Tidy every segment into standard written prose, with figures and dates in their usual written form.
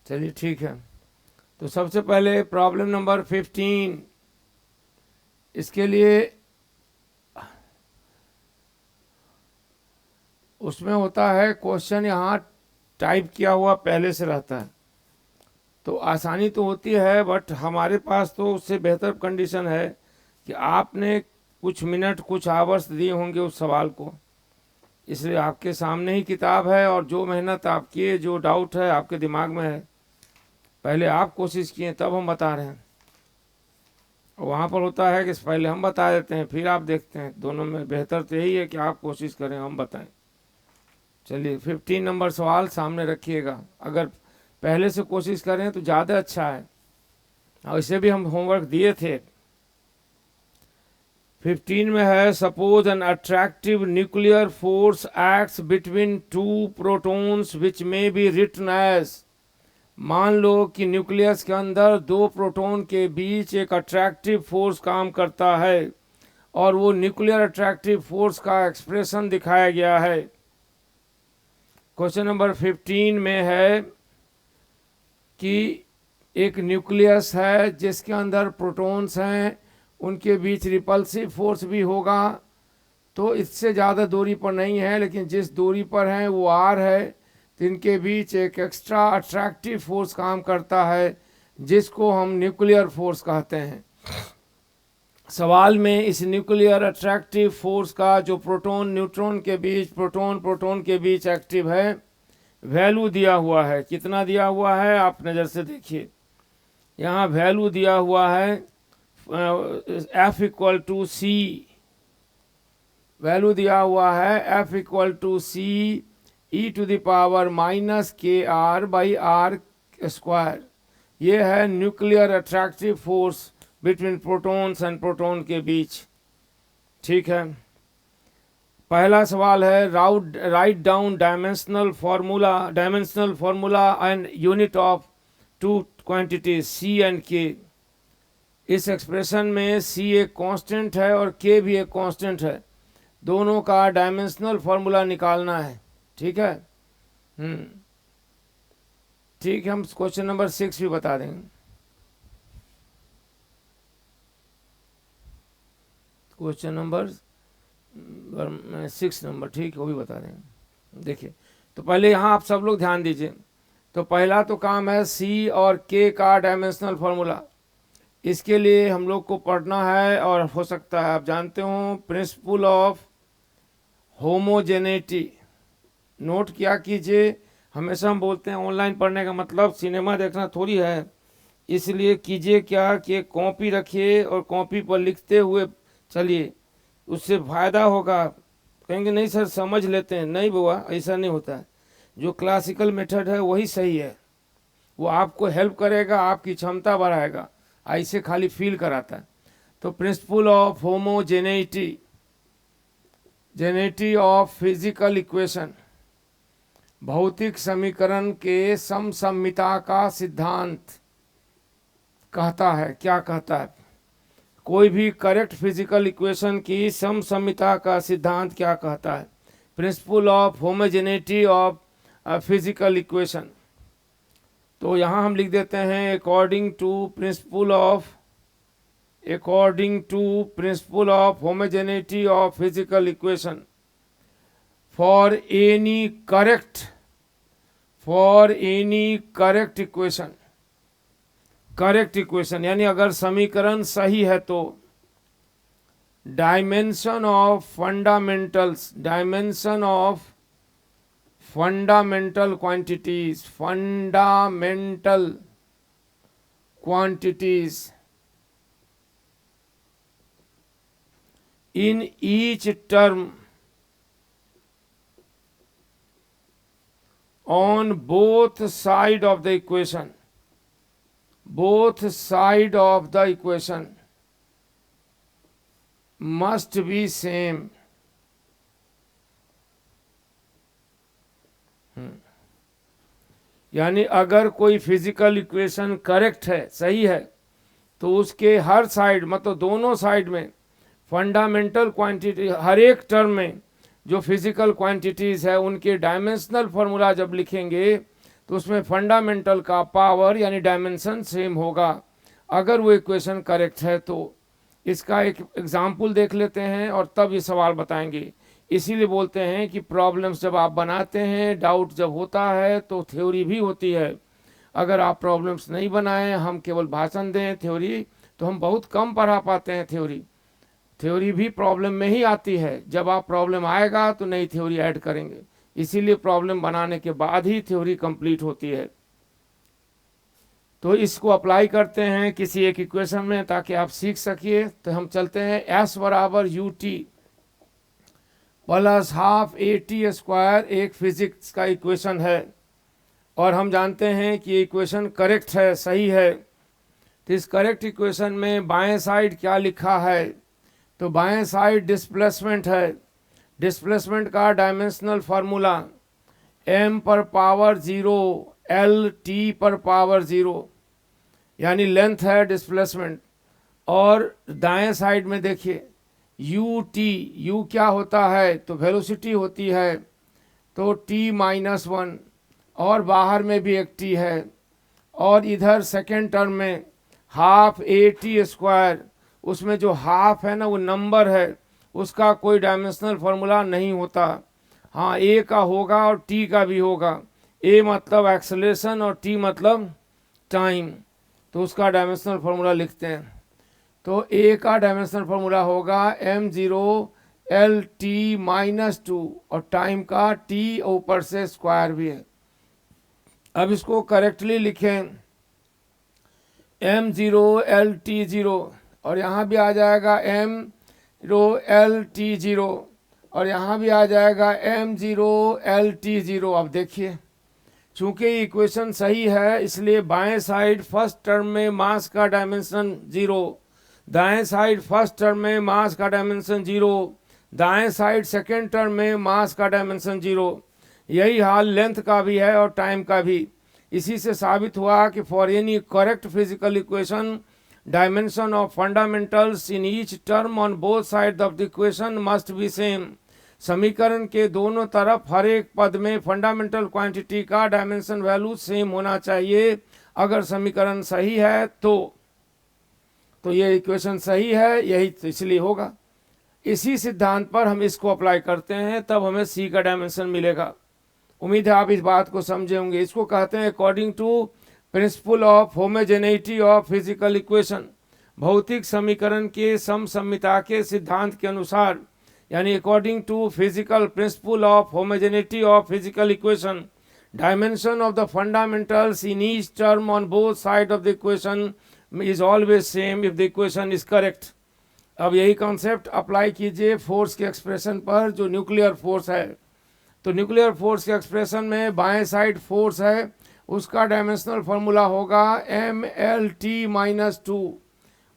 चलिए ठीक है। तो सबसे पहले प्रॉब्लम नंबर 15, इसके लिए उसमें होता है क्वेश्चन यहाँ टाइप किया हुआ पहले से रहता है, तो आसानी तो होती है, बट हमारे पास तो उससे बेहतर कंडीशन है कि आपने कुछ मिनट कुछ आवर्स दिए होंगे उस सवाल को, इसलिए आपके सामने ही किताब है और जो मेहनत आप किए, जो डाउट है आपके दिमाग में है, पहले आप कोशिश किए तब हम बता रहे हैं। वहाँ पर होता है कि पहले हम बता देते हैं फिर आप देखते हैं, दोनों में बेहतर तो यही है कि आप कोशिश करें हम बताएं। चलिए 15 नंबर सवाल सामने रखिएगा, अगर पहले से कोशिश करें तो ज़्यादा अच्छा है, और इसे भी हम होमवर्क दिए थे। 15 में है, suppose an attractive nuclear force acts between two protons which में बी रिटन एज। मान लो कि न्यूक्लियस के अंदर दो प्रोटॉन के बीच एक अट्रैक्टिव फोर्स काम करता है, और वो न्यूक्लियर अट्रैक्टिव फोर्स का एक्सप्रेशन दिखाया गया है। क्वेश्चन नंबर 15 में है कि एक न्यूक्लियस है जिसके अंदर प्रोटॉन्स हैं, उनके बीच रिपल्सिव फोर्स भी होगा, तो इससे ज़्यादा दूरी पर नहीं है, लेकिन जिस दूरी पर है वो आर है, तो इनके बीच एक एक्स्ट्रा अट्रैक्टिव फोर्स काम करता है जिसको हम न्यूक्लियर फोर्स कहते हैं। सवाल में इस न्यूक्लियर अट्रैक्टिव फोर्स का जो प्रोटॉन न्यूट्रॉन के बीच, प्रोटॉन प्रोटॉन के बीच एक्टिव है, वैल्यू दिया हुआ है। कितना दिया हुआ है आप नज़र से देखिए, यहाँ वैल्यू दिया हुआ है F equal to C, value दिया हुआ है F equal to C e to the power minus K R by R square. ये है nuclear attractive force between protons and proton के बीच। ठीक है, पहला सवाल है, write down dimensional formula and unit of two quantities C and K. इस एक्सप्रेशन में सी एक कांस्टेंट है और के भी एक कांस्टेंट है, दोनों का डायमेंशनल फार्मूला निकालना है। ठीक है, ठीक है, हम क्वेश्चन नंबर 6 भी बता देंगे। क्वेश्चन नंबर 6 नंबर, ठीक है, वो भी बता देंगे। देखिए, तो पहले यहाँ आप सब लोग ध्यान दीजिए। तो पहला तो काम है सी और के का डायमेंशनल फार्मूला, इसके लिए हम लोग को पढ़ना है, और हो सकता है आप जानते हो प्रिंसिपल ऑफ होमोजेनिटी। नोट किया कीजिए, हमेशा हम बोलते हैं ऑनलाइन पढ़ने का मतलब सिनेमा देखना थोड़ी है, इसलिए कीजिए क्या कि कॉपी रखिए और कॉपी पर लिखते हुए चलिए, उससे फ़ायदा होगा। कहेंगे नहीं सर समझ लेते हैं, नहीं बुआ ऐसा नहीं होता है। जो क्लासिकल मेथड है वही सही है, वो आपको हेल्प करेगा, आपकी क्षमता बढ़ाएगा, ऐसे खाली फील कराता है। तो प्रिंसिपल ऑफ होमोजेनिटी, जेनेटी ऑफ फिजिकल इक्वेशन, भौतिक समीकरण के समसम्मिता का सिद्धांत कहता है। क्या कहता है? कोई भी करेक्ट फिजिकल इक्वेशन की समसम्मिता का सिद्धांत क्या कहता है? Principle of homogeneity of physical equation. तो यहाँ हम लिख देते हैं according to principle of homogeneity of physical equation for any correct equation, यानी अगर समीकरण सही है तो dimension of fundamental quantities in each term on both side of the equation must be same। यानी अगर कोई फिजिकल इक्वेशन करेक्ट है, सही है, तो उसके हर साइड मतलब दोनों साइड में फंडामेंटल क्वांटिटी, हर एक टर्म में जो फिजिकल क्वांटिटीज है उनके डायमेंशनल फार्मूला जब लिखेंगे तो उसमें फंडामेंटल का पावर यानी डायमेंशन सेम होगा अगर वो इक्वेशन करेक्ट है। तो इसका एक एग्जाम्पल देख लेते हैं और तब ये सवाल बताएंगे। इसीलिए बोलते हैं कि प्रॉब्लम्स जब आप बनाते हैं, डाउट जब होता है तो थ्योरी भी होती है। अगर आप प्रॉब्लम्स नहीं बनाएं, हम केवल भाषण दें थ्योरी, तो हम बहुत कम पढ़ा पाते हैं थ्योरी। थ्योरी भी प्रॉब्लम में ही आती है, जब आप प्रॉब्लम आएगा तो नई थ्योरी ऐड करेंगे। इसीलिए प्रॉब्लम बनाने के बाद ही थ्योरी कंप्लीट होती है। तो इसको अप्लाई करते हैं किसी एक इक्वेशन में ताकि आप सीख सकिए। तो हम चलते हैं S बराबर U T plus half A T square, एक फिजिक्स का इक्वेशन है और हम जानते हैं कि ये इक्वेशन करेक्ट है, सही है। तो इस करेक्ट इक्वेशन में बाएं साइड क्या लिखा है, तो बाएं साइड डिस्प्लेसमेंट है। डिस्प्लेसमेंट का डायमेंशनल फार्मूला m पर पावर 0 l t पर पावर 0, यानी लेंथ है डिस्प्लेसमेंट। और दाएं साइड में देखिए u t, u क्या होता है, तो वेलोसिटी होती है, तो t-1, और बाहर में भी एक t है। और इधर सेकेंड टर्म में हाफ ए टी स्क्वायर, उसमें जो हाफ है ना वो नंबर है, उसका कोई डायमेंशनल फार्मूला नहीं होता। हाँ, ए का होगा और टी का भी होगा। ए मतलब एक्सेलरेशन और टी मतलब टाइम, तो उसका डायमेंशनल फार्मूला लिखते हैं। तो ए का डायमेंशनल फार्मूला होगा m0 LT-2 और टाइम का टी ऊपर से स्क्वायर भी है। अब इसको करेक्टली लिखें, m0 LT0 और यहाँ भी आ जाएगा m0 LT0 और यहाँ भी आ जाएगा m0 LT0। अब देखिए, चूंकि इक्वेशन सही है इसलिए बाएं साइड फर्स्ट टर्म में मास का डायमेंशन 0, दाएं साइड फर्स्ट टर्म में मास का डायमेंशन 0, दाएं साइड सेकेंड टर्म में मास का डायमेंशन 0। यही हाल लेंथ का भी है और टाइम का भी। इसी से साबित हुआ कि for any correct physical equation dimension of fundamentals in each term on both side of the equation must be same. समीकरण के दोनों तरफ हर एक पद में फंडामेंटल क्वांटिटी का डायमेंशन वैल्यू सेम होना चाहिए। अगर समीकरण सही है तो ये इक्वेशन सही है, यही तो इसलिए होगा। इसी सिद्धांत पर हम इसको अप्लाई करते हैं, तब हमें सी का डायमेंशन मिलेगा। उम्मीद है आप इस बात को समझे होंगे। इसको कहते हैं according to principle of homogeneity of physical equation, भौतिक समीकरण के समसम्यता के सिद्धांत के अनुसार, यानी according to physical principle of homogeneity of physical equation, dimension of the fundamentals in each term on both side of the equation is always same if the equation is correct. अब यही कॉन्सेप्ट अप्लाई कीजिए force के expression पर, जो nuclear force है। तो nuclear force के expression में बाएं साइड फोर्स है, उसका डायमेंशनल फार्मूला होगा MLT-2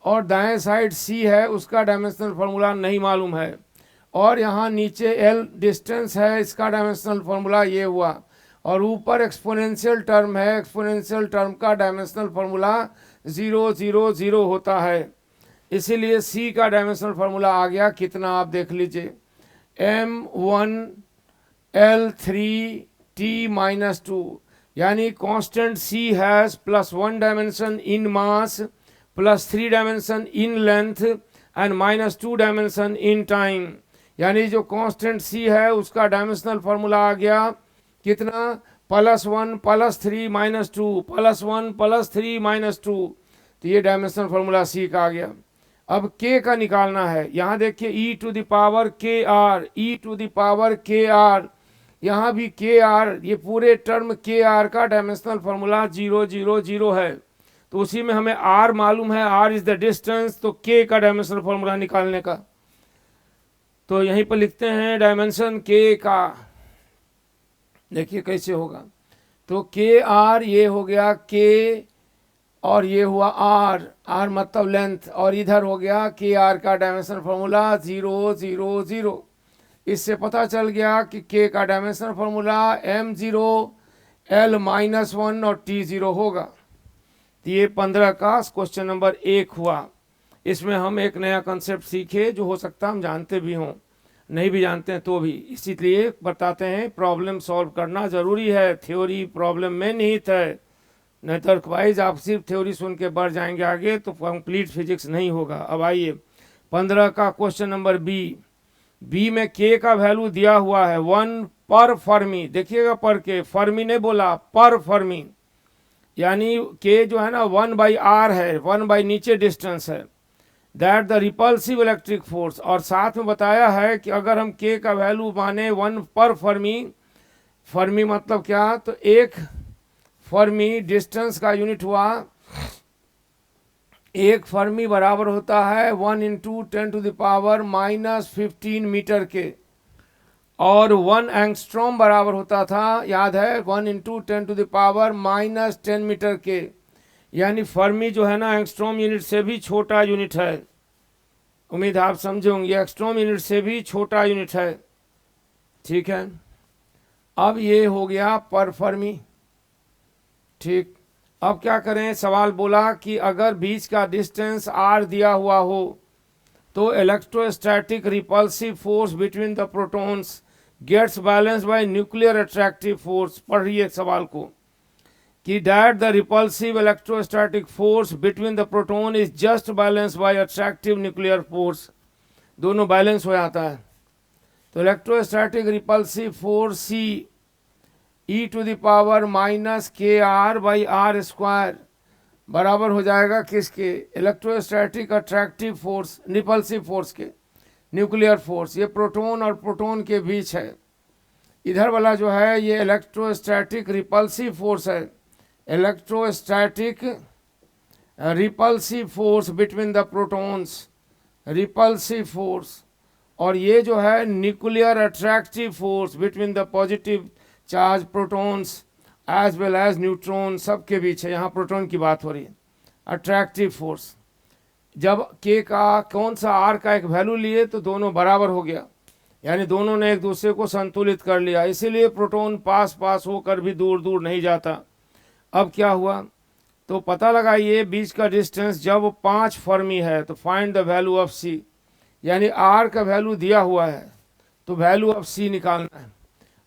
और दाएं साइड C है, उसका डायमेंशनल फार्मूला नहीं मालूम है। और यहाँ नीचे L डिस्टेंस है, इसका डायमेंशनल फार्मूला ये हुआ। और ऊपर एक्सपोनेंशियल टर्म है, एक्सपोनेंशियल टर्म का डायमेंशनल फार्मूला 0 0 0 होता है। इसीलिए C का डायमेंशनल फार्मूला आ गया कितना, आप देख लीजिए, M1 L3T-2, यानी constant C has +1 dimension in mass, +3 dimension in length and -2 dimension in time. यानी जो कांस्टेंट C है उसका डायमेंशनल फार्मूला आ गया कितना, +1 +3 -2 +1 +3 -2। तो ये डायमेंशनल फार्मूला C का आ गया। अब K का निकालना है। यहाँ देखिए e⁻KR, e⁻KR, यहाँ भी KR, ये पूरे टर्म KR का डायमेंशनल फार्मूला 0 0 0 है। तो उसी में हमें R मालूम है, R इज द डिस्टेंस, तो K का डायमेंशनल फार्मूला निकालने का। तो यहीं पर लिखते हैं डायमेंशन K का, देखिए कैसे होगा। तो KR ये हो गया K और ये हुआ R, R मतलब लेंथ, और इधर हो गया KR का डायमेंशनल फार्मूला 0 0 0। इससे पता चल गया कि K का डायमेंशनल फार्मूला M0 L-1 और T0 होगा। तो ये 15 का क्वेश्चन नंबर 1 हुआ। इसमें हम एक नया कंसेप्ट सीखे जो हो सकता हम जानते भी हों। नहीं भी जानते हैं तो भी, इसीलिए बताते हैं प्रॉब्लम सॉल्व करना ज़रूरी है, थ्योरी प्रॉब्लम में निहित है, नहीं तो अदरवाइज आप सिर्फ थ्योरी सुन के बढ़ जाएंगे आगे तो कंप्लीट फिजिक्स नहीं होगा। अब आइए 15 का क्वेश्चन नंबर बी में के का वैल्यू दिया हुआ है 1 पर फर्मी, देखिएगा पर के, फर्मी ने बोला पर फर्मी, यानी के जो है ना 1/r है, 1 नीचे डिस्टेंस है, that the repulsive electric force, और साथ में बताया है कि अगर हम के का वैल्यू माने 1 पर फर्मी, फर्मी मतलब क्या, तो एक फर्मी डिस्टेंस का यूनिट हुआ, एक फर्मी बराबर होता है 1 × 10⁻⁻15 मीटर के, और 1 एंगस्ट्रॉम बराबर होता था, याद है, 1 × 10⁻⁻10 मीटर के, यानी फर्मी जो है ना एंगस्ट्रॉम यूनिट से भी छोटा यूनिट है, उम्मीद आप समझे होंगे, एंगस्ट्रॉम यूनिट से भी छोटा यूनिट है, ठीक है। अब ये हो गया पर फर्मी, ठीक। अब क्या करें, सवाल बोला कि अगर बीच का डिस्टेंस r दिया हुआ हो तो electrostatic repulsive force between the protons gets balance by nuclear attractive force. पढ़िए सवाल को कि that the repulsive electrostatic force between the proton is just balance by attractive nuclear force, दोनों बैलेंस हो जाता है। तो electrostatic repulsive force C e⁻−kr/r² बराबर हो जाएगा किसके, electrostatic attractive force, repulsive force के, न्यूक्लियर फोर्स, ये प्रोटॉन और प्रोटॉन के बीच है, इधर वाला जो है ये इलेक्ट्रोस्टैटिक रिपल्सिव फोर्स है, electrostatic repulsive force between the protons, repulsive force, और ये जो है nuclear attractive force between the positive charge protons as well as neutron, सबके बीच है, यहाँ प्रोटॉन की बात हो रही है। अट्रैक्टिव फोर्स, जब के का कौन सा आर का एक वैल्यू लिए तो दोनों बराबर हो गया, यानी दोनों ने एक दूसरे को संतुलित कर लिया, इसीलिए प्रोटॉन पास पास होकर भी दूर दूर नहीं जाता। अब क्या हुआ, तो पता लगाइए बीच का डिस्टेंस जब 5 फर्मी है तो फाइंड द वैल्यू ऑफ सी, यानी आर का वैल्यू दिया हुआ है तो वैल्यू ऑफ सी निकालना है।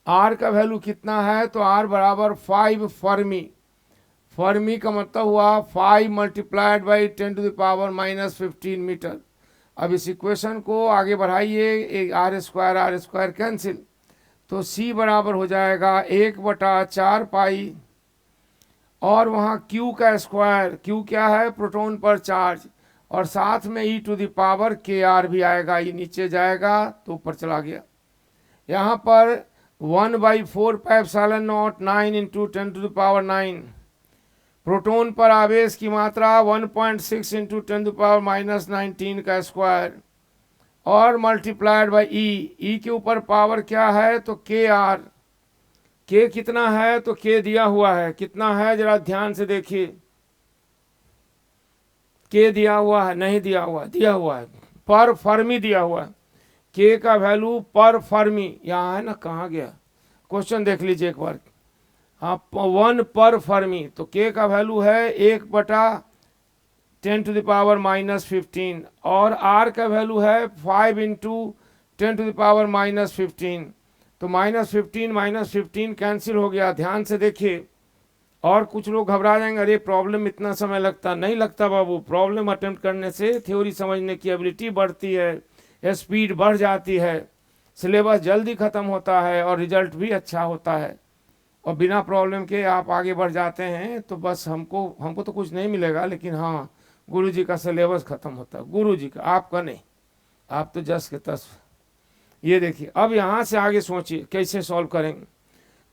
आर का वैल्यू कितना है, तो आर बराबर 5 फर्मी, फर्मी का मतलब हुआ 5 × 10⁻⁻15 मीटर। अब इस इक्वेशन को आगे बढ़ाइए, r² कैंसिल, तो C बराबर हो जाएगा 1/4 पाई, और वहाँ Q का स्क्वायर, Q क्या है, प्रोटॉन पर चार्ज, और साथ में e⁻kr भी आएगा, ये नीचे जाएगा तो ऊपर चला गया। यहाँ पर 1/4πε0 9 × 10⁻9, प्रोटॉन पर आवेश की मात्रा 1.6 × 10⁻−19 का स्क्वायर, और मल्टीप्लाइड बाई ई के ऊपर पावर क्या है, तो kr, के कितना है, तो के दिया हुआ है, कितना है जरा ध्यान से देखिए, के दिया हुआ है, नहीं दिया हुआ, दिया हुआ है, पर फर्मी दिया हुआ है, के का वैल्यू पर फर्मी यहाँ है ना, कहाँ गया क्वेश्चन देख लीजिए एक बार, हाँ 1 पर फर्मी, तो के का वैल्यू है 1/10⁻⁻15, और आर का वैल्यू है 5 × 10⁻⁻15, तो -15 कैंसिल हो गया, ध्यान से देखिए। और कुछ लोग घबरा जाएंगे, अरे प्रॉब्लम इतना समय लगता, नहीं लगता बाबू, प्रॉब्लम अटेम्प्ट करने से थ्योरी समझने की एबिलिटी बढ़ती है, स्पीड बढ़ जाती है, सिलेबस जल्दी ख़त्म होता है और रिजल्ट भी अच्छा होता है, और बिना प्रॉब्लम के आप आगे बढ़ जाते हैं तो बस हमको तो कुछ नहीं मिलेगा, लेकिन हाँ गुरुजी का सिलेबस ख़त्म होता है, गुरुजी का, आपका नहीं, आप तो जस के तस। ये देखिए अब यहाँ से आगे सोचिए कैसे सॉल्व करेंगे।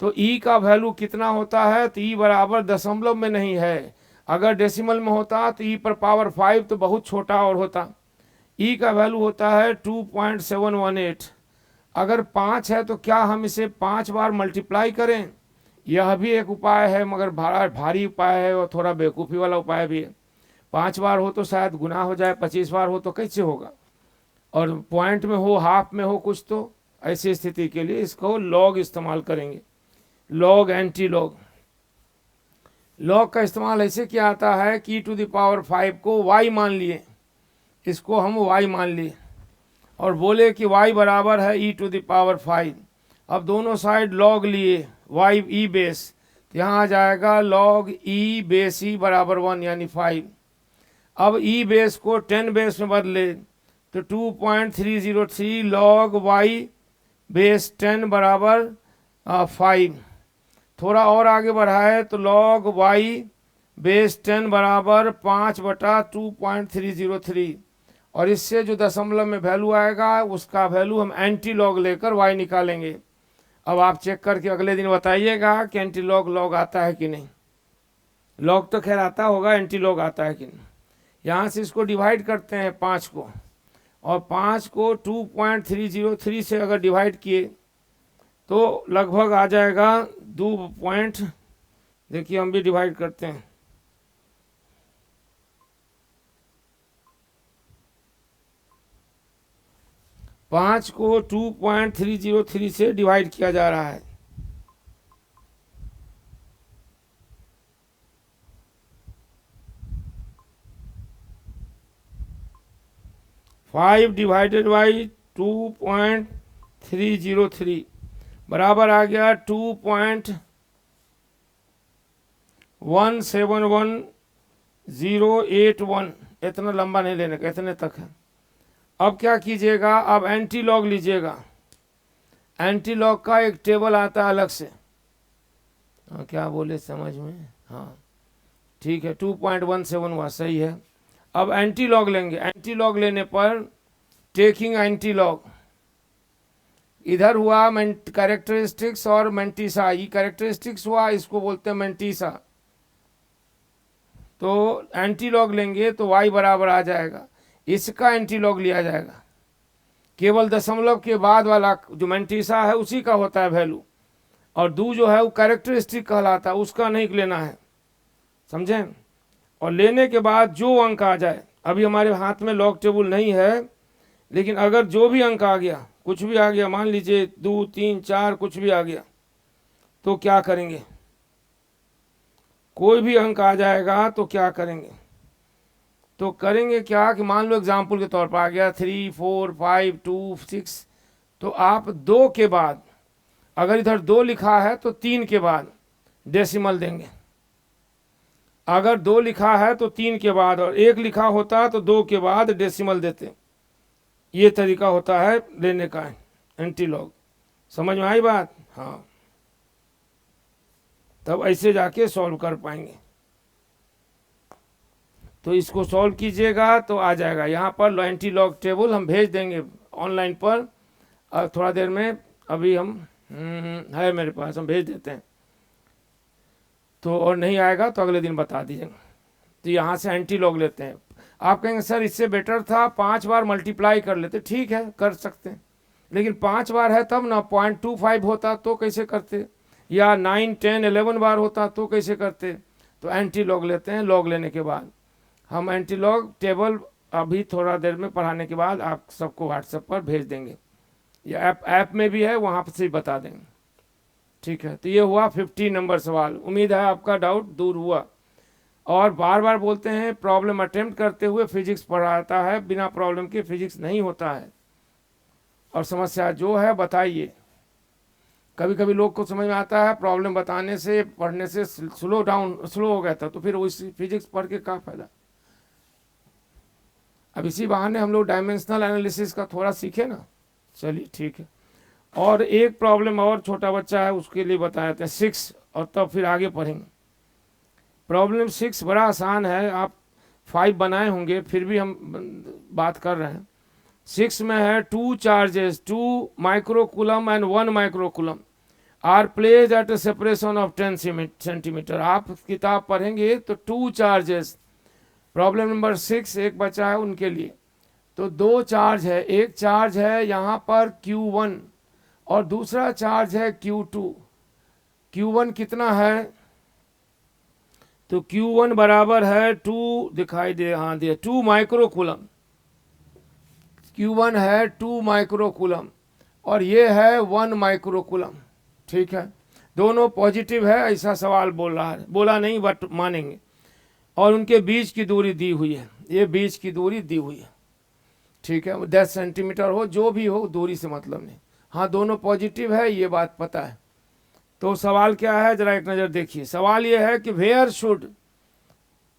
तो ई का वैल्यू कितना होता है, तो ई बराबर दशमलव में नहीं है, अगर डेसिमल में होता तो ई पर पावर 5 तो बहुत छोटा और होता। ई का वैल्यू होता है 2.718, अगर 5 है तो क्या हम इसे 5 बार मल्टीप्लाई करें, यह भी एक उपाय है, मगर भारी उपाय है और थोड़ा बेवकूफ़ी वाला उपाय भी है। 5 बार हो तो शायद गुना हो जाए, 25 बार हो तो कैसे होगा, और पॉइंट में हो, हाफ में हो कुछ, तो ऐसी स्थिति के लिए इसको लॉग इस्तेमाल करेंगे, लॉग एंटी लॉग। लॉग का इस्तेमाल ऐसे किया जाता है कि e⁻5 को y मान लिए, इसको हम y मान लिए, और बोले कि y बराबर है e⁵ अब दोनों साइड log लिए y e बेस, तो यहाँ आ जाएगा log e बेस e बराबर 1 यानी 5। अब e बेस को 10 बेस में बदले तो 2.303 log y बेस 10 बराबर 5। थोड़ा और आगे बढ़ाए तो log y बेस 10 बराबर 5/2.303, और इससे जो दशमलव में वैल्यू आएगा उसका वैल्यू हम एंटी लॉग लेकर y निकालेंगे। अब आप चेक करके अगले दिन बताइएगा कि एंटी लॉग लॉग आता है कि नहीं। लॉग तो खैर आता होगा, एंटी लॉग आता है कि नहीं। यहाँ से इसको डिवाइड करते हैं 5 को, और 5 को 2.303 से अगर डिवाइड किए तो लगभग आ जाएगा 2 देखिए हम भी डिवाइड करते हैं। 5 को 2.303 से डिवाइड किया जा रहा है। फाइव डिवाइडेड बाई 2.303 बराबर आ गया 2.171081। इतना लंबा नहीं लेने का, इतने तक है। अब क्या कीजिएगा, अब एंटी लॉग लीजिएगा। एंटी लॉग का एक टेबल आता है अलग से। हाँ, क्या बोले समझ में? हाँ ठीक है, 2.17 हुआ, सही है। अब एंटी लॉग लेंगे। एंटी लॉग लेने पर टेकिंग एंटी लॉग, इधर हुआ कैरेक्टरिस्टिक्स और मेंटिसा। ये कैरेक्टरिस्टिक्स हुआ, इसको बोलते हैं मेंटिसा। तो एंटी लॉग लेंगे तो y बराबर आ जाएगा, इसका एंटी लॉग लिया जाएगा। केवल दशमलव के बाद वाला जो मेंटिसा है उसी का होता है वैल्यू, और दू जो है वो कैरेक्टरिस्टिक कहलाता है, उसका नहीं लेना है, समझें। और लेने के बाद जो अंक आ जाए, अभी हमारे हाथ में लॉग टेबल नहीं है, लेकिन अगर जो भी अंक आ गया, कुछ भी आ गया, मान लीजिए 2 3 4 कुछ भी आ गया, तो क्या करेंगे? कोई भी अंक आ जाएगा तो क्या करेंगे? तो करेंगे क्या कि मान लो एग्जाम्पल के तौर पर आ गया 3 4 5 2 6, तो आप 2 के बाद, अगर इधर 2 लिखा है तो 3 के बाद डेसिमल देंगे। अगर 2 लिखा है तो 3 के बाद, और 1 लिखा होता तो 2 के बाद डेसिमल देते। ये तरीका होता है लेने का एंटी लॉग। समझ में आई बात? हाँ, तब ऐसे जाके सॉल्व कर पाएंगे। तो इसको सॉल्व कीजिएगा तो आ जाएगा। यहाँ पर एंटी लॉग टेबल हम भेज देंगे ऑनलाइन पर, और थोड़ा देर में, अभी हम है मेरे पास, हम भेज देते हैं। तो और नहीं आएगा तो अगले दिन बता दीजिएगा। तो यहाँ से एंटी लॉग लेते हैं। आप कहेंगे सर इससे बेटर था 5 बार मल्टीप्लाई कर लेते। ठीक है, कर सकते हैं, लेकिन 5 बार है तब ना। 0.25 होता तो कैसे करते, या 9 10 11 बार होता तो कैसे करते। तो एंटी लॉग लेते हैं। लॉग लेने के बाद हम एंटी लॉग टेबल अभी थोड़ा देर में पढ़ाने के बाद आप सबको व्हाट्सएप पर भेज देंगे, या ऐप में भी है, वहाँ से ही बता देंगे। ठीक है, तो ये हुआ 50 नंबर सवाल। उम्मीद है आपका डाउट दूर हुआ। और बार बार बोलते हैं प्रॉब्लम अटेम्प्ट करते हुए फिजिक्स पढ़ाता है, बिना प्रॉब्लम के फिजिक्स नहीं होता है। और समस्या जो है बताइए। कभी कभी लोग को समझ में आता है प्रॉब्लम बताने से, पढ़ने से स्लो हो गया था, तो फिर उसी फिजिक्स पढ़ के क्या फायदा। अब इसी बहाने हम लोग डायमेंशनल एनालिसिस का थोड़ा सीखे ना। चलिए ठीक है। और एक प्रॉब्लम और छोटा बच्चा है उसके लिए बताए थे 6, और तब फिर आगे पढ़ेंगे। प्रॉब्लम 6 बड़ा आसान है, आप 5 बनाए होंगे, फिर भी हम बात कर रहे हैं। 6 में है 2 charges 2 microcoulomb and 1 microcoulomb are placed at a separation of 10 centimetre. आप किताब पढ़ेंगे तो 2 चार्जेस, प्रॉब्लम नंबर 6 एक बचा है उनके लिए। तो 2 चार्ज है, एक चार्ज है यहाँ पर Q1 और दूसरा चार्ज है Q2। Q1 कितना है? तो Q1 बराबर है 2, दिखाई दे, हाँ दिया, 2 माइक्रोकूलम। Q1 है 2 माइक्रोकूलम और ये है 1 माइक्रोकूलम। ठीक है, दोनों पॉजिटिव है, ऐसा सवाल बोल रहा है, बोला नहीं बट मानेंगे। और उनके बीच की दूरी दी हुई है, ये बीच की दूरी दी हुई है। ठीक है, 10 सेंटीमीटर हो, जो भी हो, दूरी से मतलब नहीं। हाँ, दोनों पॉजिटिव है, ये बात पता है। तो सवाल क्या है, जरा एक नज़र देखिए। सवाल ये है कि where should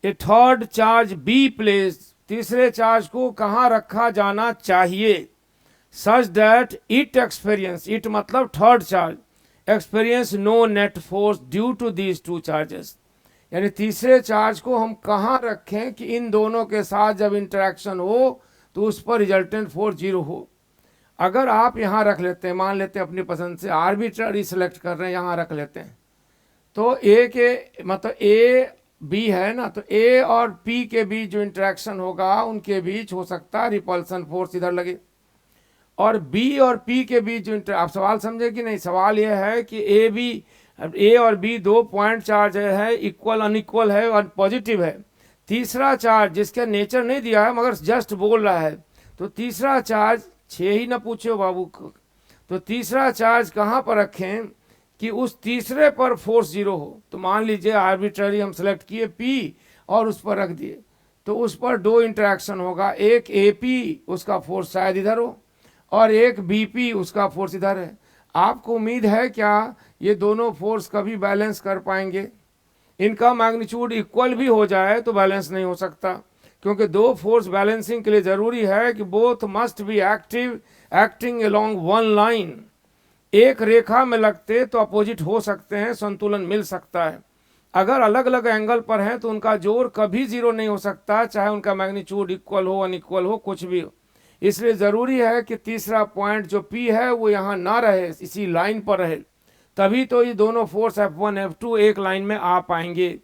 a third charge be place, तीसरे चार्ज को कहाँ रखा जाना चाहिए, such that it experience, it मतलब third charge, experience no net force due to these two charges, यानी तीसरे चार्ज को हम कहाँ रखें कि इन दोनों के साथ जब इंटरेक्शन हो तो उस पर रिजल्टेंट फोर्स 0 हो। अगर आप यहाँ रख लेते हैं, मान लेते हैं अपनी पसंद से आर्बिट्ररी सेलेक्ट कर रहे हैं, यहाँ रख लेते हैं, तो ए के मतलब ए बी है ना, तो ए और पी के बीच जो इंटरेक्शन होगा उनके बीच हो सकता है रिपल्सन फोर्स इधर लगे, और बी और पी के बीच जो आप सवाल समझे कि नहीं, सवाल यह है कि ए और बी दो पॉइंट चार्ज है, इक्वल अनइक्वल है और पॉजिटिव है। तीसरा चार्ज जिसका नेचर नहीं दिया है मगर जस्ट बोल रहा है, तो तीसरा चार्ज 6 ही ना पूछो बाबू को, तो तीसरा चार्ज कहाँ पर रखें कि उस तीसरे पर फोर्स 0 हो। तो मान लीजिए आर्बिट्ररी हम सेलेक्ट किए पी और उस पर रख दिए, तो उस पर दो इंटरेक्शन होगा, एक ए पी उसका फोर्स शायद इधर हो और एक बीपी उसका फोर्स इधर है। आपको उम्मीद है क्या ये दोनों फोर्स कभी बैलेंस कर पाएंगे? इनका मैग्नीट्यूड इक्वल भी हो जाए तो बैलेंस नहीं हो सकता, क्योंकि दो फोर्स बैलेंसिंग के लिए जरूरी है कि both must be active acting along one line. एक रेखा में लगते तो अपोजिट हो सकते हैं, संतुलन मिल सकता है। अगर अलग अलग एंगल पर हैं तो उनका जोर कभी 0 नहीं हो सकता, चाहे उनका मैग्नीट्यूड इक्वल हो अनइक्वल हो कुछ भी हो। इसलिए ज़रूरी है कि तीसरा पॉइंट जो P है वो यहाँ ना रहे, इसी लाइन पर रहे, तभी तो ये दोनों फोर्स F1 F2 एक लाइन में आ पाएंगे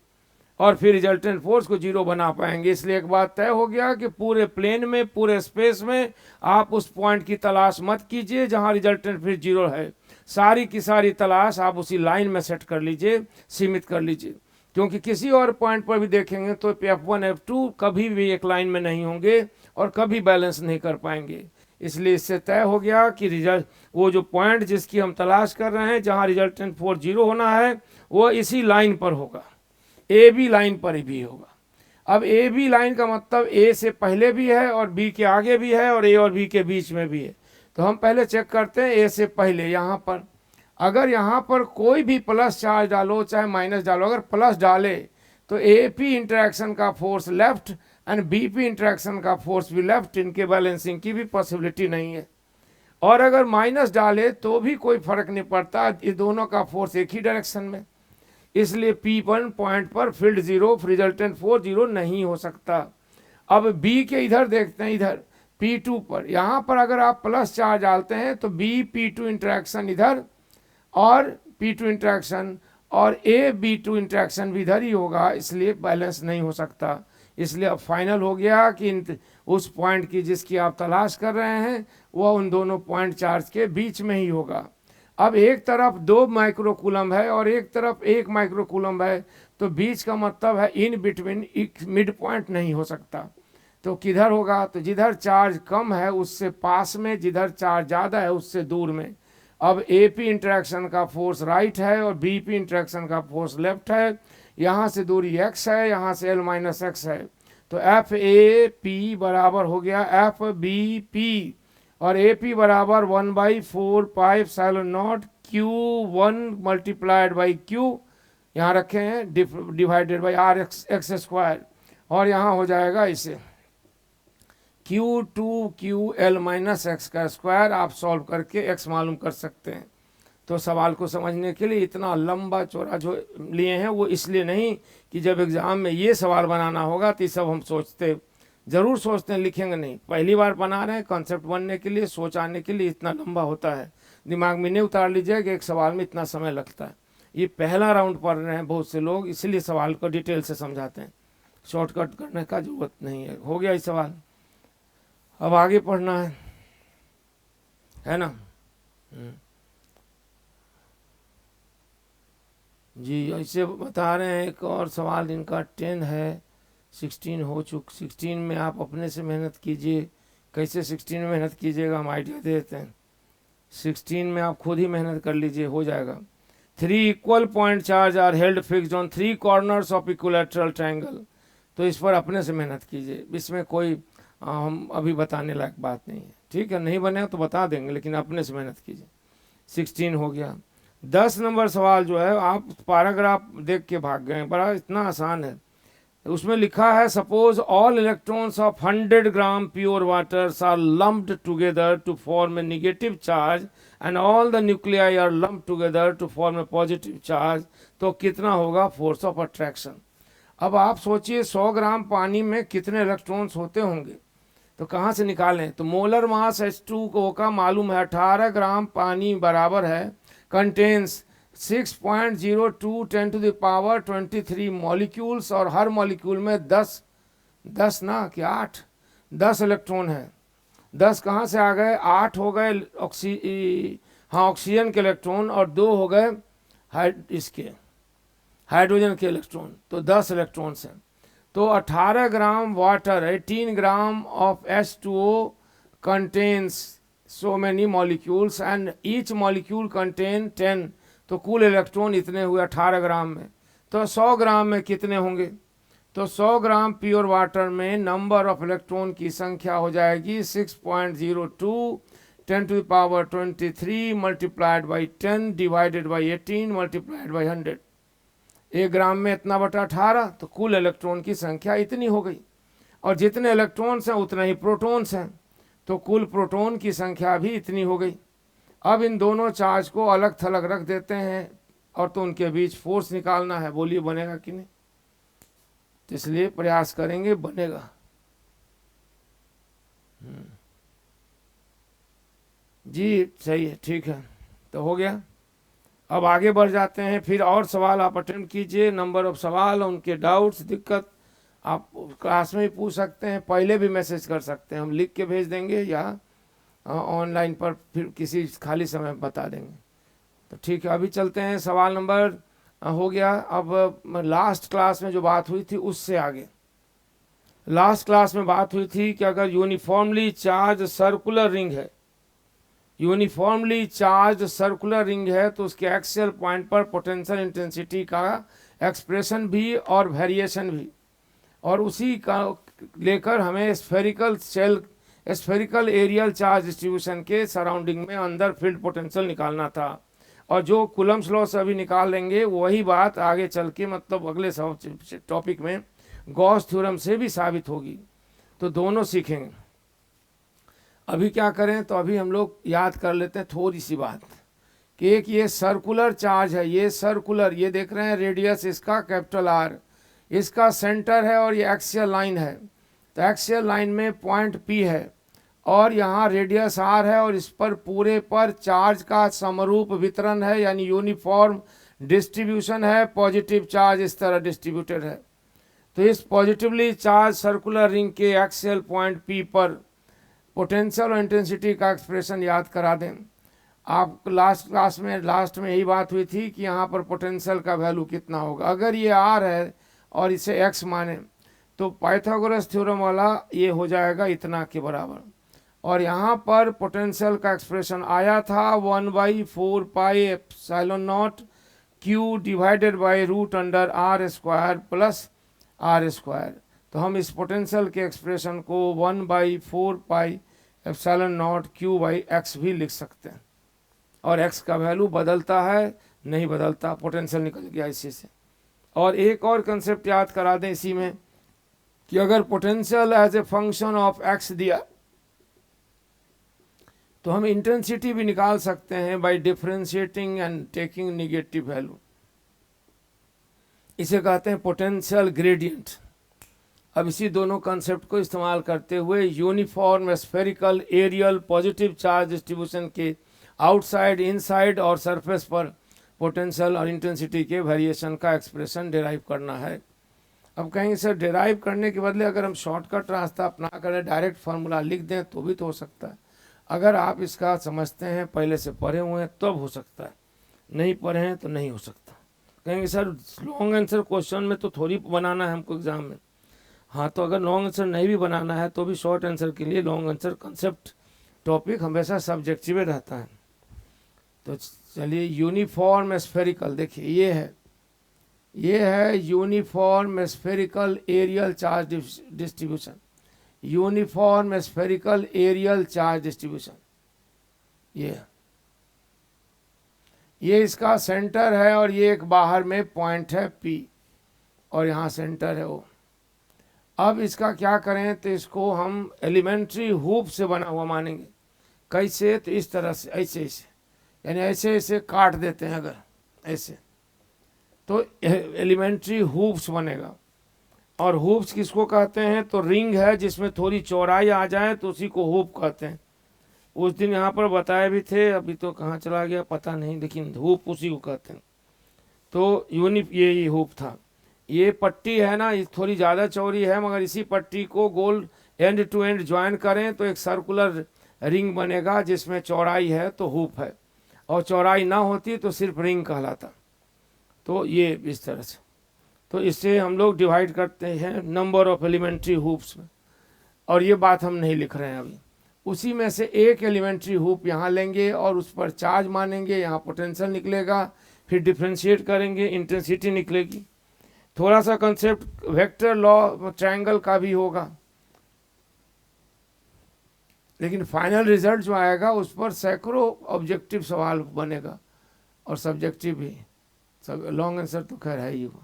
और फिर रिजल्टेंट फोर्स को 0 बना पाएंगे। इसलिए एक बात तय हो गया कि पूरे प्लेन में, पूरे स्पेस में आप उस पॉइंट की तलाश मत कीजिए जहाँ रिजल्टेंट फिर 0 है। सारी की सारी तलाश आप उसी लाइन में सेट कर लीजिए, सीमित कर लीजिए, क्योंकि किसी और पॉइंट पर भी देखेंगे तो F1 F2 कभी भी एक लाइन में नहीं होंगे और कभी बैलेंस नहीं कर पाएंगे। इसलिए इससे तय हो गया कि रिजल्ट वो जो पॉइंट जिसकी हम तलाश कर रहे हैं जहां रिजल्टेंट फोर्स 0 होना है वो इसी लाइन पर होगा, ए बी लाइन पर भी होगा। अब ए बी लाइन का मतलब ए से पहले भी है और बी के आगे भी है और ए और बी के बीच में भी है। तो हम पहले चेक करते हैं ए से पहले, यहाँ पर अगर यहाँ पर कोई भी प्लस चार्ज डालो चाहे माइनस डालो, अगर प्लस डाले तो ए पी इंटरेक्शन का force left and B P interaction का फोर्स भी लेफ्ट, इनके बैलेंसिंग की भी पॉसिबिलिटी नहीं है। और अगर माइनस डाले तो भी कोई फर्क नहीं पड़ता, ये दोनों का फोर्स एक ही डायरेक्शन में, इसलिए P1 पॉइंट पर फील्ड 0, रिजल्टेंट फोर्स 0 नहीं हो सकता। अब बी के इधर देखते हैं, इधर P2 पर, यहाँ पर अगर आप प्लस चार्ज डालते हैं तो बी P2 इंटरेक्शन इधर और P2 इंटरेक्शन और ए B2 इंटरेक्शन भी इधर ही होगा, इसलिए बैलेंस नहीं हो सकता। इसलिए अब फाइनल हो गया कि उस पॉइंट की जिसकी आप तलाश कर रहे हैं वह उन दोनों पॉइंट चार्ज के बीच में ही होगा। अब एक तरफ 2 माइक्रोकूलम है और एक तरफ 1 माइक्रोकूलम है, तो बीच का मतलब है इन बिटवीन, मिड पॉइंट नहीं हो सकता। तो किधर होगा? तो जिधर चार्ज कम है उससे पास में, जिधर चार्ज ज़्यादा है उससे दूर में। अब ए पी इंटरेक्शन का फोर्स राइट है और बी पी इंटरेक्शन का फोर्स लेफ्ट है, यहाँ से दूरी x है, यहाँ से l माइनस एक्स है, तो एफ ए पी बराबर हो गया एफ बी पी, और ए पी बराबर 1/4 pi epsilon naught Q1 multiplied by Q, यहाँ रखे हैं divided by R X square, और यहाँ हो जाएगा इसे Q2QL माइनस एक्स का स्क्वायर। आप सॉल्व करके x मालूम कर सकते हैं। तो सवाल को समझने के लिए इतना लंबा चौड़ा जो लिए हैं वो इसलिए नहीं कि जब एग्ज़ाम में ये सवाल बनाना होगा तो ये सब हम ज़रूर सोचते हैं, लिखेंगे नहीं, पहली बार बना रहे हैं, कॉन्सेप्ट बनने के लिए, सोच आने के लिए इतना लंबा होता है। दिमाग में नहीं उतार लीजिए कि एक सवाल में इतना समय लगता है। ये पहला राउंड पढ़ रहे हैं बहुत से लोग, इसलिए सवाल को डिटेल से समझाते हैं, शॉर्टकट करने का जरूरत नहीं है। हो गया ये सवाल, अब आगे पढ़ना है ना। जी ऐसे बता रहे हैं, एक और सवाल इनका 10 है, 16 हो 16 में आप अपने से मेहनत कीजिए। कैसे 16 में मेहनत कीजिएगा हम आइडिया दे देते हैं। 16 में आप खुद ही मेहनत कर लीजिए, हो जाएगा। 3 equal point charge are held fixed on 3 corners of equilateral triangle. तो इस पर अपने से मेहनत कीजिए, इसमें कोई हम अभी बताने लायक बात नहीं है, ठीक है। नहीं बने तो बता देंगे, लेकिन अपने से मेहनत कीजिए। 16 हो गया। 10 नंबर सवाल जो है, आप पैराग्राफ देख के भाग गए, बड़ा इतना आसान है। उसमें लिखा है, suppose all electrons of 100 gram pure water are lumped together to form a negative charge and all the nuclei are lumped together to form a positive charge, तो कितना होगा फोर्स ऑफ अट्रैक्शन। अब आप सोचिए 100 ग्राम पानी में कितने इलेक्ट्रॉन्स होते होंगे, तो कहाँ से निकालें। तो मोलर मास H2O का मालूम है, 18 ग्राम पानी बराबर है contains 6.02 10 to the power 23 molecules, और हर मॉलिक्यूल में 10 ना कि 10 इलेक्ट्रॉन है। 10 कहाँ से आ गए, 8 हो गए ऑक्सीजन के इलेक्ट्रॉन, और 2 हो गए हाइड्रोजन के इलेक्ट्रॉन, तो 10 इलेक्ट्रॉन्स हैं। तो 18 gram water, 18 gram of H2O contains so many molecules and each molecule contain 10, तो कुल इलेक्ट्रॉन इतने हुए 18 ग्राम में। तो 100 ग्राम में कितने होंगे, तो 100 ग्राम प्योर वाटर में नंबर ऑफ इलेक्ट्रॉन की संख्या हो जाएगी 6.02 10 to the power 23 multiplied by 10 divided by 18 multiplied by 100। 1 gram में इतना बटा 18, तो कुल इलेक्ट्रॉन की संख्या इतनी हो गई। और जितने इलेक्ट्रॉन्स हैं उतने ही प्रोटॉन्स हैं, तो कुल प्रोटॉन की संख्या भी इतनी हो गई। अब इन दोनों चार्ज को अलग थलग रख देते हैं, और तो उनके बीच फोर्स निकालना है। बोलिए बनेगा कि नहीं, तो इसलिए प्रयास करेंगे, बनेगा। जी सही है, ठीक है, तो हो गया। अब आगे बढ़ जाते हैं, फिर और सवाल आप अटेम्प्ट कीजिए। नंबर ऑफ सवाल, उनके डाउट्स, दिक्कत आप क्लास में ही पूछ सकते हैं, पहले भी मैसेज कर सकते हैं, हम लिख के भेज देंगे या ऑनलाइन पर फिर किसी खाली समय बता देंगे। तो ठीक है, अभी चलते हैं। सवाल नंबर हो गया। अब लास्ट क्लास में जो बात हुई थी उससे आगे, लास्ट क्लास में बात हुई थी कि अगर यूनिफॉर्मली चार्ज सर्कुलर रिंग है, यूनिफॉर्मली चार्ज सर्कुलर रिंग है, तो उसके एक्सियल पॉइंट पर पोटेंशियल इंटेंसिटी का एक्सप्रेशन भी और वेरिएशन भी, और उसी का लेकर हमें स्फेरिकल एरियल चार्ज डिस्ट्रीब्यूशन के सराउंडिंग में अंदर फील्ड पोटेंशियल निकालना था। और जो कूलम्स लॉ से अभी निकाल लेंगे वही बात आगे चल के, मतलब अगले टॉपिक में गॉस थ्योरम से भी साबित होगी, तो दोनों सीखेंगे। अभी क्या करें, तो अभी हम लोग याद कर लेते हैं थोड़ी सी बात कि एक ये सर्कुलर चार्ज है, ये सर्कुलर, ये देख रहे हैं रेडियस इसका कैपिटल R, इसका सेंटर है और ये एक्सियल लाइन है। तो एक्सियल लाइन में पॉइंट P है और यहाँ रेडियस R है, और इस पर पूरे पर चार्ज का समरूप वितरण है, यानी यूनिफॉर्म डिस्ट्रीब्यूशन है। पॉजिटिव चार्ज इस तरह डिस्ट्रीब्यूटेड है। तो इस पॉजिटिवली चार्ज सर्कुलर रिंग के एक्सियल पॉइंट P पर पोटेंशियल और इंटेंसिटी का एक्सप्रेशन याद करा दें। आप लास्ट क्लास में यही बात हुई थी कि यहाँ पर पोटेंशियल का वैल्यू कितना होगा। अगर ये R है और इसे x माने, तो पाइथागोरस थ्योरम वाला ये हो जाएगा इतना के बराबर। और यहाँ पर पोटेंशियल का एक्सप्रेशन आया था 1/4 pi epsilon naught Q divided by root under R square plus R square. तो हम इस पोटेंशियल के एक्सप्रेशन को 1/4 pi epsilon naught Q by x भी लिख सकते हैं। और x का वैल्यू बदलता है, नहीं बदलता, पोटेंशियल निकल गया इसी से। और एक और कंसेप्ट याद करा दें इसी में कि अगर potential as a function of x दिया, तो हम इंटेंसिटी भी निकाल सकते हैं by differentiating and taking negative value. इसे कहते हैं पोटेंशियल ग्रेडियंट। अब इसी दोनों कंसेप्ट को इस्तेमाल करते हुए uniform spherical areal positive charge distribution के आउटसाइड, इनसाइड और सरफेस पर पोटेंशियल और इंटेंसिटी के वेरिएशन का एक्सप्रेशन डिराइव करना है। अब कहेंगे सर डिराइव करने के बदले अगर हम शॉर्टकट रास्ता अपना करें, डायरेक्ट फार्मूला लिख दें, तो भी तो हो सकता है। अगर आप इसका समझते हैं, पहले से पढ़े हुए हैं, तब हो सकता है, नहीं पढ़े हैं तो नहीं हो सकता। कहेंगे सर लॉन्ग आंसर क्वेश्चन में तो थोड़ी बनाना है हमको एग्जाम में। हाँ, तो अगर लॉन्ग आंसर नहीं भी बनाना है तो भी शॉर्ट आंसर के लिए लॉन्ग आंसर कंसेप्ट टॉपिक हमेशा सब्जेक्टिव रहता है। तो चलिए यूनिफॉर्म स्फेरिकल, देखिए ये है uniform spherical areal charge distribution. Uniform spherical areal charge distribution. ये इसका सेंटर है और ये एक बाहर में पॉइंट है P और यहाँ सेंटर है O। अब इसका क्या करें, तो इसको हम एलिमेंट्री हुप से बना हुआ मानेंगे। कैसे, तो इस तरह से, ऐसे ऐसे, यानी ऐसे ऐसे काट देते हैं अगर ऐसे, तो एलिमेंट्री हुप्स बनेगा। और हुप्स किसको कहते हैं, तो रिंग है जिसमें थोड़ी चौड़ाई आ जाए तो उसी को हुप कहते हैं। उस दिन यहाँ पर बताए भी थे, अभी तो कहाँ चला गया पता नहीं, लेकिन हुप उसी को कहते हैं। तो ये हुप था। ये पट्टी है ना, ये थोड़ी ज़्यादा चौड़ी है, मगर इसी पट्टी को गोल एंड टू एंड ज्वाइन करें तो एक सर्कुलर रिंग बनेगा जिसमें चौड़ाई है तो हुप है, और चौड़ाई ना होती तो सिर्फ रिंग कहलाता। तो ये इस तरह से, तो इससे हम लोग डिवाइड करते हैं नंबर ऑफ एलिमेंट्री हुप्स में। और ये बात हम नहीं लिख रहे हैं अभी। उसी में से एक एलिमेंट्री हुप यहाँ लेंगे और उस पर चार्ज मानेंगे, यहाँ पोटेंशियल निकलेगा, फिर डिफ्रेंशिएट करेंगे, इंटेंसिटी निकलेगी। थोड़ा सा कंसेप्ट वेक्टर लॉ ट्रायंगल का भी होगा, लेकिन फाइनल रिजल्ट जो आएगा उस पर सैकड़ों ऑब्जेक्टिव सवाल बनेगा और सब्जेक्टिव भी। सब लॉन्ग आंसर तो खैर है ही वो।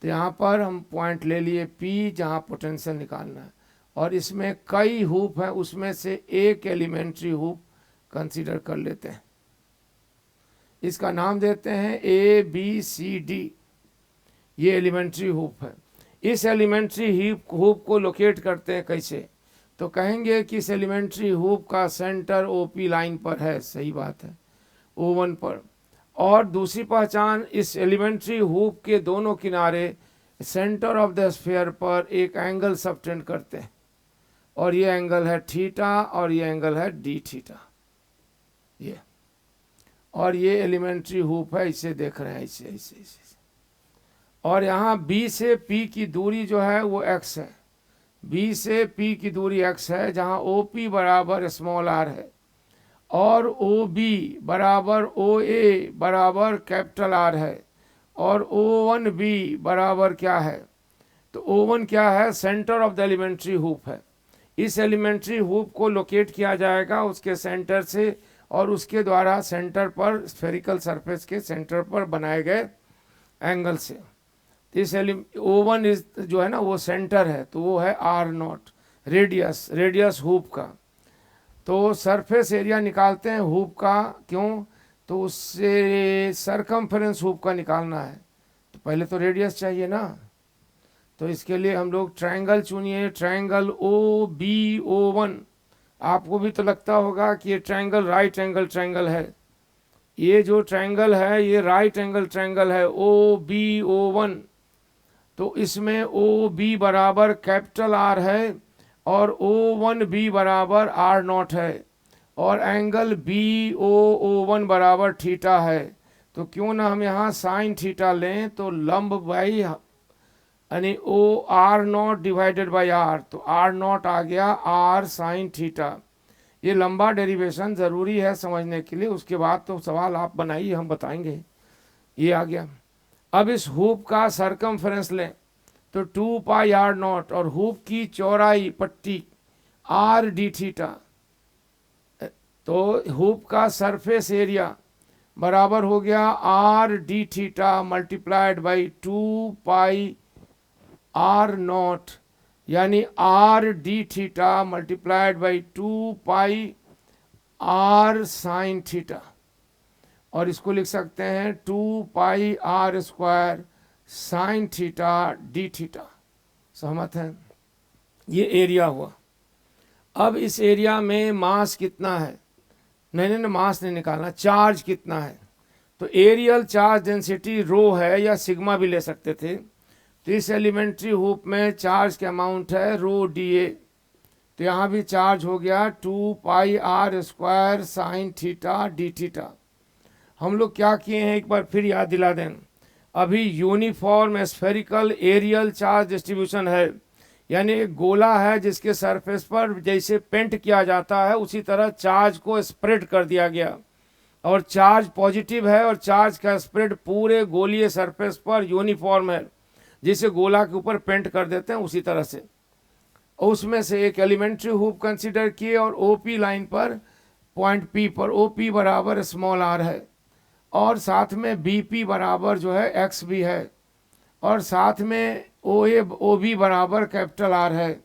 तो यहाँ पर हम पॉइंट ले लिए P जहाँ पोटेंशियल निकालना है, और इसमें कई हुप हैं, उसमें से एक एलिमेंट्री हुप कंसीडर कर लेते हैं। इसका नाम देते हैं ABCD। ये एलिमेंट्री हुप है। इस एलिमेंट्री हुप को लोकेट करते हैं कैसे, तो कहेंगे कि इस एलिमेंट्री हुप का सेंटर OP लाइन पर है, सही बात है, O1 पर। और दूसरी पहचान, इस एलिमेंट्री हुप के दोनों किनारे सेंटर ऑफ द स्फीयर पर एक एंगल सबटेंड करते हैं, और ये एंगल है थीटा और ये एंगल है d थीटा। ये और ये एलिमेंट्री हुप है, इसे देख रहे हैं ऐसे ऐसे ऐसे। और यहाँ B से P की दूरी जो है वो x है। B से P की दूरी x है, जहाँ OP बराबर स्मॉल r है और OB बराबर OA बराबर कैपिटल R है, और O1B बराबर क्या है, तो O1 क्या है, centre of the elementary hoop है। इस एलिमेंट्री हुप को लोकेट किया जाएगा उसके सेंटर से, और उसके द्वारा सेंटर पर स्फेरिकल सरफेस के सेंटर पर बनाए गए एंगल से। इस O1 इस जो है ना वो सेंटर है, तो वो है R0, रेडियस हुप का। तो सरफेस एरिया निकालते हैं हुप का, क्यों, तो उससे सरकमफेरेंस हुप का निकालना है, तो पहले तो रेडियस चाहिए ना। तो इसके लिए हम लोग ट्रायंगल चुनिए, ट्रायंगल OBO1। आपको भी तो लगता होगा कि ये ट्रायंगल राइट एंगल ट्रायंगल है। ये जो ट्रायंगल है ये राइट एंगल ट्रायंगल है OBO1। तो इसमें OB बराबर कैपिटल R है और O1B बराबर R0 है, और एंगल BOO1 बराबर थीटा है। तो क्यों ना हम यहाँ साइन थीटा लें, तो लंब बाई यानी R0 डिवाइडेड बाई R, तो R0 आ गया R साइन थीटा। ये लंबा डेरिवेशन ज़रूरी है समझने के लिए, उसके बाद तो सवाल आप बनाइए, हम बताएंगे। ये आ गया। अब इस हुप का सरकमफेरेंस लें तो 2 पाई R0, और हुप की चौड़ाई पट्टी R d थीटा। तो हुप का सरफेस एरिया बराबर हो गया R d theta multiplied by 2 pi R0, यानी R d theta multiplied by 2 pi R sine theta. और इसको लिख सकते हैं 2 पाई R square sine theta d theta. सहमत हैं? ये एरिया हुआ। अब इस एरिया में मास कितना है, नहीं मास नहीं निकालना, चार्ज कितना है। तो एरियल चार्ज डेंसिटी रो है, या सिग्मा भी ले सकते थे। तो इस एलिमेंट्री हुप में चार्ज का अमाउंट है रो dA। तो यहाँ भी चार्ज हो गया 2 पाई R square sine theta d theta. हम लोग क्या किए हैं एक बार फिर याद दिला दें। अभी uniform spherical areal charge distribution है, यानी एक गोला है जिसके सरफेस पर जैसे पेंट किया जाता है उसी तरह चार्ज को स्प्रेड कर दिया गया, और चार्ज पॉजिटिव है, और चार्ज का स्प्रेड पूरे गोलीय सरफेस पर यूनिफॉर्म है, जिसे गोला के ऊपर पेंट कर देते हैं उसी तरह से। और उसमें से एक एलिमेंट्री हुप कंसिडर किए और ओपी लाइन पर पॉइंट पी पर ओपी बराबर स्मॉल आर है, और साथ में बीपी बराबर जो है एक्स भी है, और साथ में ओ बी बराबर कैपिटल आर है,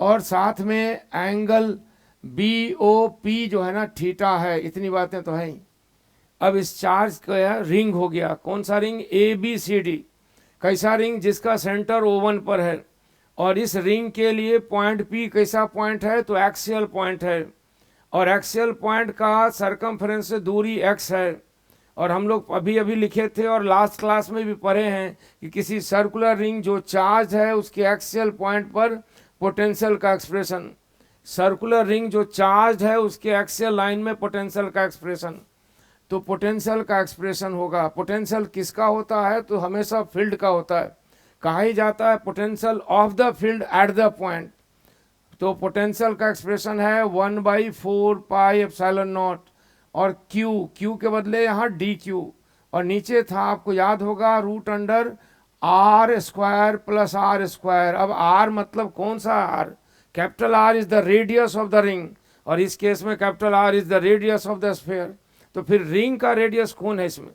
और साथ में एंगल बी ओ पी जो है ना थीटा है। इतनी बातें तो हैं। अब इस चार्ज का रिंग हो गया। कौन सा ring? A B C D. कैसा रिंग? जिसका सेंटर O1 पर है, और इस रिंग के लिए पॉइंट पी कैसा पॉइंट है? तो एक्सियल पॉइंट है, और एक्सियल पॉइंट का सरकमफ्रेंस से दूरी x है। और हम लोग अभी अभी लिखे थे और लास्ट क्लास में भी पढ़े हैं कि किसी सर्कुलर रिंग जो चार्ज है उसके एक्सियल पॉइंट पर पोटेंशियल का एक्सप्रेशन, सर्कुलर रिंग जो चार्ज है उसके एक्सियल लाइन में पोटेंशियल का एक्सप्रेशन। तो पोटेंशियल का एक्सप्रेशन होगा। पोटेंशियल किसका होता है? तो हमेशा फील्ड का होता है। कहा ही जाता है potential of the field at the point. तो पोटेंशियल का एक्सप्रेशन है 1/4πε0, और क्यू के बदले यहाँ डी क्यू, और नीचे था आपको याद होगा √R² प्लस R²। अब R मतलब कौन सा R? Capital R is the radius of the ring, और इस केस में capital R is the radius of the sphere. तो फिर रिंग का रेडियस कौन है इसमें?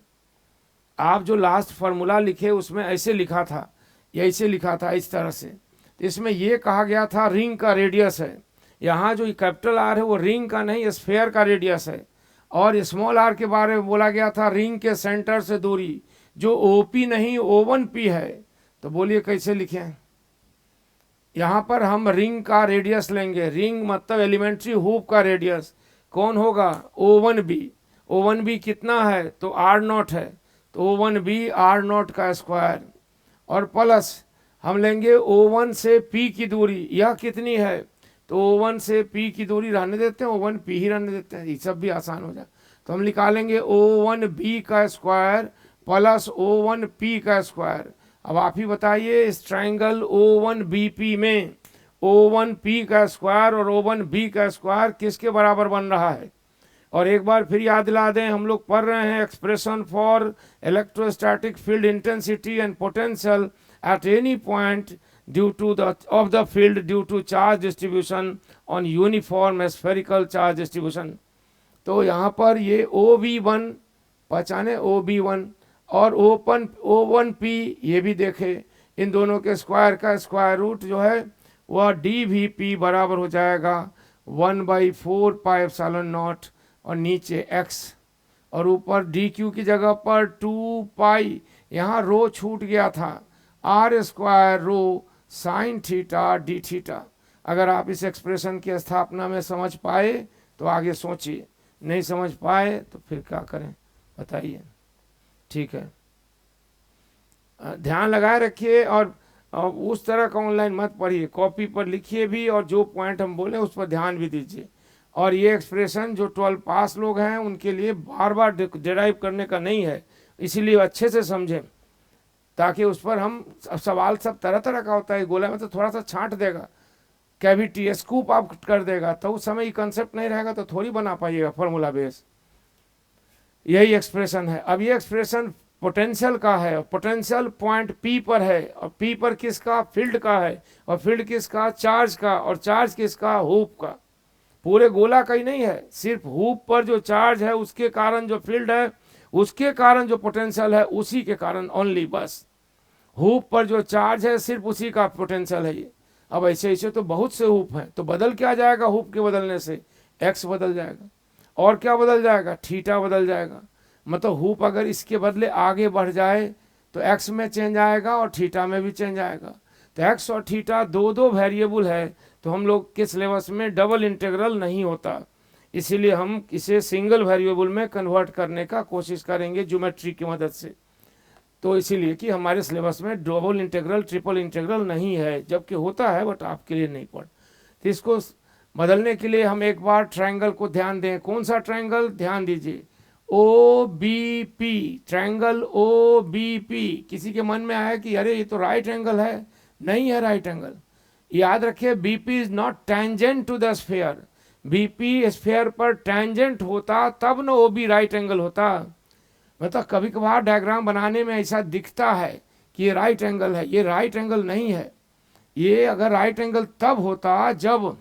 आप जो लास्ट फार्मूला लिखे उसमें ऐसे लिखा था, ये ऐसे लिखा था इस तरह से। तो इसमें ये कहा गया था रिंग का रेडियस है। यहाँ जो कैपिटल आर है वो रिंग का नहीं, स्फीयर का रेडियस है। और स्मॉल आर के बारे में बोला गया था रिंग के सेंटर से दूरी, जो OP नहीं O1P है। तो बोलिए कैसे लिखें? यहाँ पर हम रिंग का रेडियस लेंगे। रिंग मतलब एलिमेंट्री हुप का रेडियस कौन होगा? O1B। O1B कितना है? तो R0 है, तो O1B R0 का स्क्वायर, और प्लस हम लेंगे O1 से P की दूरी। यह कितनी है? तो O1 से P की दूरी रहने देते हैं, O1P ही रहने देते हैं, ये सब भी आसान हो जाए। तो हम निकालेंगे O1B का स्क्वायर प्लस O1P का स्क्वायर। अब आप ही बताइए इस ट्रायंगल O1BP में O1P का स्क्वायर और O1B का स्क्वायर किसके बराबर बन रहा है? और एक बार फिर याद दिला दें, हम लोग पढ़ रहे हैं expression for electrostatic field intensity and potential at any point due to the field due to charge distribution on uniform spherical charge distribution। तो यहाँ पर ये OB1 पहचाने, OB1 और O1P ये भी देखे। इन दोनों के स्क्वायर का स्क्वायर रूट जो है वह DVP बराबर हो जाएगा 1/4πε0, और नीचे x, और ऊपर DQ की जगह पर 2π, यहाँ रो छूट गया था, R² rho sine theta D theta. अगर आप इस एक्सप्रेशन की स्थापना में समझ पाए तो आगे सोचिए, नहीं समझ पाए तो फिर क्या करें बताइए। ठीक है, ध्यान लगाए रखिए, और उस तरह का ऑनलाइन मत पढ़िए, कॉपी पर लिखिए भी, और जो पॉइंट हम बोले उस पर ध्यान भी दीजिए। और ये एक्सप्रेशन जो 12 पास लोग हैं उनके लिए बार बार डिराइव करने का नहीं है, इसीलिए अच्छे से समझें, ताकि उस पर हम सवाल सब तरह तरह का होता है। गोला में तो थोड़ा सा छांट देगा, कैविटी स्कूप आप कर देगा, तो उस समय ये कंसेप्ट नहीं रहेगा तो थोड़ी बना पाइएगा फॉर्मूला बेस। यही एक्सप्रेशन है। अब ये एक्सप्रेशन पोटेंशियल का है, और पोटेंशियल पॉइंट P पर है, और P पर किसका? फील्ड का है, और फील्ड किसका? चार्ज का, और चार्ज किसका? हुप का। पूरे गोला का ही नहीं है, सिर्फ हुप पर जो चार्ज है उसके कारण जो फील्ड है, उसके कारण जो पोटेंशियल है, उसी के कारण ओनली, बस हुप पर जो चार्ज है सिर्फ उसी का पोटेंशियल है ये। अब ऐसे ऐसे तो बहुत से हुप हैं, तो बदल क्या जाएगा? हुप के बदलने से x बदल जाएगा, और क्या बदल जाएगा? थीटा बदल जाएगा। मतलब हुप अगर इसके बदले आगे बढ़ जाए तो x में चेंज आएगा और थीटा में भी चेंज आएगा। तो x और थीटा दो वेरिएबल है, तो हम लोग के सिलेबस में डबल इंटीग्रल नहीं होता, इसीलिए हम इसे सिंगल वेरिएबल में कन्वर्ट करने का कोशिश करेंगे ज्योमेट्री की मदद से। तो इसीलिए कि हमारे सिलेबस में डबल इंटीग्रल ट्रिपल इंटीग्रल नहीं है, जबकि होता है बट आपके लिए नहीं पढ़। तो इसको बदलने के लिए हम एक बार ट्रायंगल को ध्यान दें। कौन सा ट्रायंगल? ध्यान दीजिए, OBP, ट्रायंगल OBP। किसी के मन में आया कि अरे ये तो राइट एंगल है, नहीं है राइट एंगल। याद रखिए BP is not tangent to the sphere. BP sphere पर टेंजेंट होता तब न OB राइट एंगल होता। मतलब कभी कभार डायग्राम बनाने में ऐसा दिखता है कि ये राइट एंगल है, ये राइट एंगल नहीं है। ये अगर राइट एंगल तब होता जब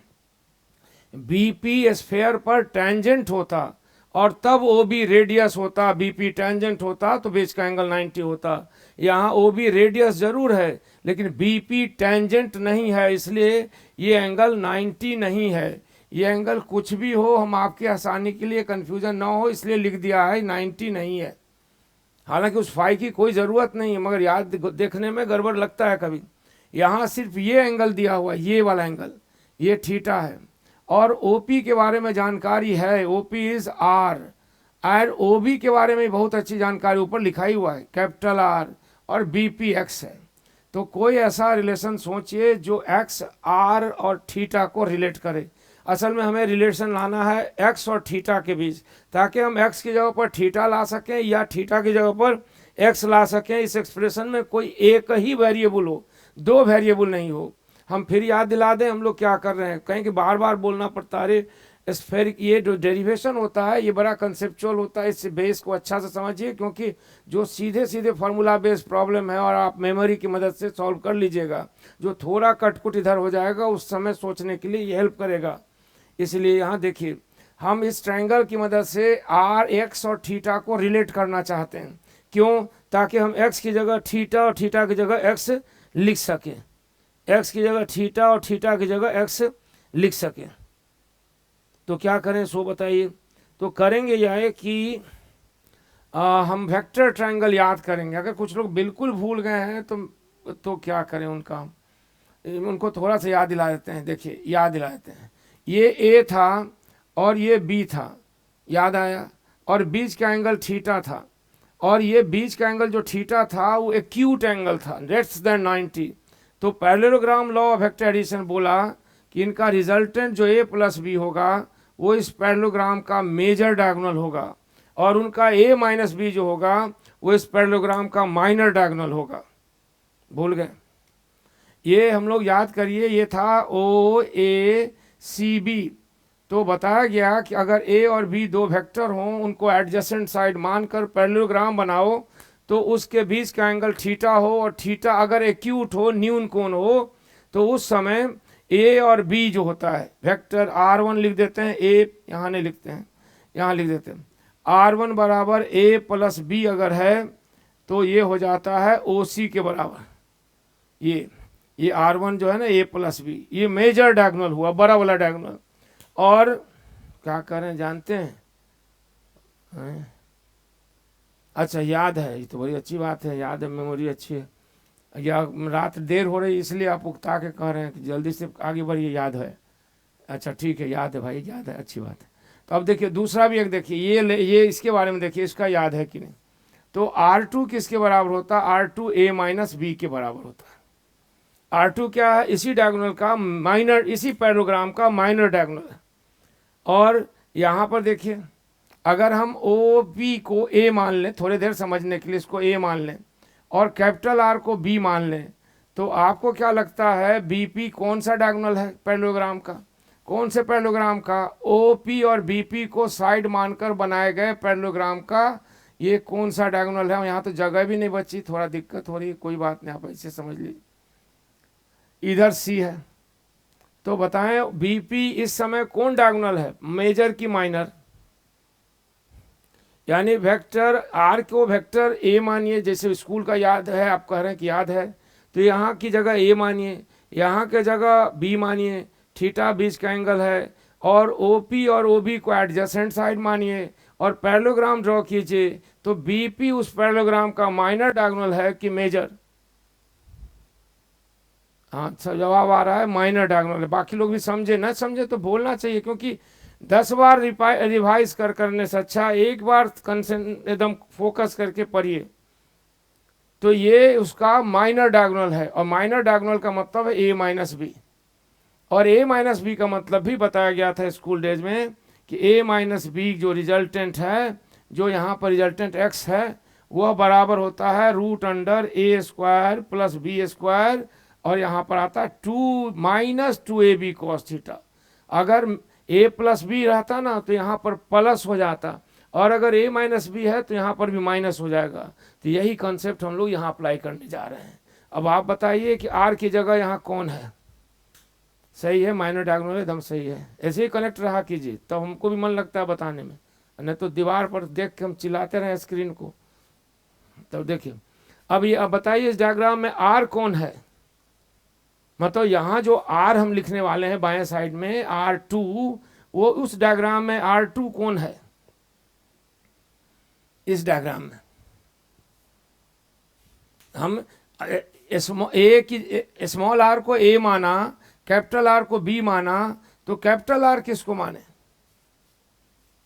बीपी स्फेयर पर टेंजेंट होता और तब ओबी रेडियस होता, बीपी टेंजेंट होता तो बीच का एंगल 90 होता। यहाँ ओबी रेडियस जरूर है लेकिन बीपी टेंजेंट नहीं है, इसलिए ये एंगल 90 नहीं है। ये एंगल कुछ भी हो, हम आपके आसानी के लिए कंफ्यूजन ना हो इसलिए लिख दिया है 90 नहीं है। हालांकि उस फाई की कोई ज़रूरत नहीं है, मगर याद देखने में गड़बड़ लगता है कभी। यहाँ सिर्फ ये एंगल दिया हुआ, ये वाला एंगल, ये थीटा है। और ओपी के बारे में जानकारी है, ओपी इज आर। और ओबी के बारे में बहुत अच्छी जानकारी ऊपर लिखा ही हुआ है, कैपिटल आर, और बीपी एक्स है। तो कोई ऐसा रिलेशन सोचिए जो एक्स आर और थीटा को रिलेट करे। असल में हमें रिलेशन लाना है एक्स और थीटा के बीच, ताकि हम एक्स की जगह पर थीटा ला सकें या थीटा की जगह पर एक्स ला सकें। इस एक्सप्रेशन में कोई एक ही वेरिएबल हो, दो वेरिएबल नहीं हो। हम फिर याद दिला दें हम लोग क्या कर रहे हैं, कहीं कि बार बार बोलना पड़ता है। अरे स्फेरिक ये जो डेरिवेशन होता है ये बड़ा कंसेप्चुअल होता है, इस बेस को अच्छा से समझिए, क्योंकि जो सीधे सीधे फार्मूला बेस्ड प्रॉब्लम है और आप मेमोरी की मदद से सॉल्व कर लीजिएगा, जो थोड़ा कटकुट इधर हो जाएगा उस समय सोचने के लिए ये हेल्प करेगा। इसलिए यहाँ देखिए, हम इस ट्रायंगल की मदद से आर, एक्स और थीटा को रिलेट करना चाहते हैं। क्यों? ताकि हम एक्स की जगह थीटा और थीटा की जगह एक्स लिख सकें, एक्स की जगह थीटा और थीटा की जगह एक्स लिख सकें। तो क्या करें सो बताइए। तो करेंगे यह कि हम वेक्टर ट्रायंगल याद करेंगे। अगर कुछ लोग बिल्कुल भूल गए हैं तो क्या करें, उनको थोड़ा सा याद दिला देते हैं। देखिए याद दिला देते हैं, ये ए था और ये बी था, याद आया, और बीच का एंगल थीटा था, और ये बीच का एंगल जो थीटा था वो एक्यूट एंगल था, लेस देन 90। तो parallelogram law of vector addition बोला कि इनका रिजल्टेंट जो ए प्लस बी होगा वो इस पैरेललोग्राम का मेजर डायगोनल होगा, और उनका ए माइनस बी जो होगा वो इस पैरेललोग्राम का माइनर डायगोनल होगा। भूल गए? ये हम लोग याद करिए, ये था ओ ए सी बी। तो बताया गया कि अगर ए और बी दो वेक्टर हों, उनको एडजेसेंट साइड मानकर पैरेललोग्राम बनाओ तो उसके बीच का एंगल थीटा हो, और थीटा अगर एक्यूट हो, न्यून कोण हो, तो उस समय ए और बी जो होता है वेक्टर r1 लिख देते हैं, ए यहाँ नहीं लिखते हैं, यहाँ लिख देते हैं r1 बराबर ए प्लस बी अगर है तो ये हो जाता है ओ सी के बराबर। ये r1 जो है ना ए प्लस बी, ये मेजर डायगोनल हुआ, बड़ा वाला डायगोनल। और क्या करें जानते हैं? अच्छा याद है, ये तो बड़ी अच्छी बात है, याद है, मेमोरी अच्छी है। या रात देर हो रही इसलिए आप उकता के कह रहे हैं कि जल्दी से आगे बढ़िए, याद है। अच्छा ठीक है, याद है भाई, याद है, अच्छी बात है। तो अब देखिए दूसरा भी एक देखिए, ये इसके बारे में देखिए, इसका याद है कि नहीं। तो R2 किसके बराबर होता है? R2 A माइनस बी के बराबर होता है। R2 क्या है? इसी डायगोनल का माइनर, इसी पैरेललोग्राम का माइनर डायगोनल है। और यहाँ पर देखिए, अगर हम ओ बी को ए मान लें, थोड़ी देर समझने के लिए इसको ए मान लें, और कैपिटल आर को बी मान लें, तो आपको क्या लगता है बीपी कौन सा डायगोनल है पैरेललोग्राम का? कौन से पैरेललोग्राम का? ओपी और बीपी को साइड मानकर बनाए गए पैरेललोग्राम का ये कौन सा डायगोनल है? यहाँ तो जगह भी नहीं बची, थोड़ा दिक्कत हो रही है, कोई बात नहीं, आप ऐसे समझ लीजिए। इधर सी है, तो बताएं बीपी इस समय कौन डायगोनल है, मेजर की माइनर? यानी वेक्टर आर को वेक्टर ए मानिए, जैसे स्कूल का याद है, आप कह रहे हैं कि याद है, तो यहाँ की जगह ए मानिए, यहाँ के जगह बी मानिए, थीटा बीच का एंगल है, और ओपी और ओबी को एडजेसेंट साइड मानिए, और पैरेललोग्राम ड्रॉ कीजिए। तो बीपी उस पैरेललोग्राम का माइनर डायगोनल है कि मेजर? हाँ, जवाब आ रहा है माइनर डायगोनल है। बाकी लोग भी समझे, न समझे तो बोलना चाहिए, क्योंकि 10 बार रिवाइज करने से अच्छा एक बार एकदम फोकस करके पढ़िए। तो ये उसका माइनर डायगोनल है, और माइनर डायगोनल का मतलब है ए माइनस बी, और ए माइनस बी का मतलब भी बताया गया था स्कूल डेज में कि ए माइनस बी जो रिजल्टेंट है, जो यहाँ पर रिजल्टेंट एक्स है, वह बराबर होता है रूट अंडर ए स्क्वायर प्लस बी स्क्वायर, और यहाँ पर आता है 2 माइनस 2ab cos थीटा। अगर a प्लस बी रहता ना तो यहाँ पर प्लस हो जाता, और अगर a माइनस बी है तो यहाँ पर भी माइनस हो जाएगा। तो यही कॉन्सेप्ट हम लोग यहाँ अप्लाई करने जा रहे हैं। अब आप बताइए कि आर की जगह यहाँ कौन है? सही है, माइनर डायगोनल एकदम सही है। ऐसे ही कनेक्ट रहा कीजिए, तब हमको भी मन लगता है बताने में, नहीं तो दीवार पर देख के हम चिल्लाते रहे स्क्रीन को। तब देखिए, अब ये अब बताइए इस डायग्राम में आर कौन है? मतलब यहाँ जो आर हम लिखने वाले हैं बाएं साइड में R2, वो उस डायग्राम में R2 कौन है? इस डायग्राम में हम स्मॉल आर को ए माना, कैपिटल आर को बी माना, तो कैपिटल आर किसको माने?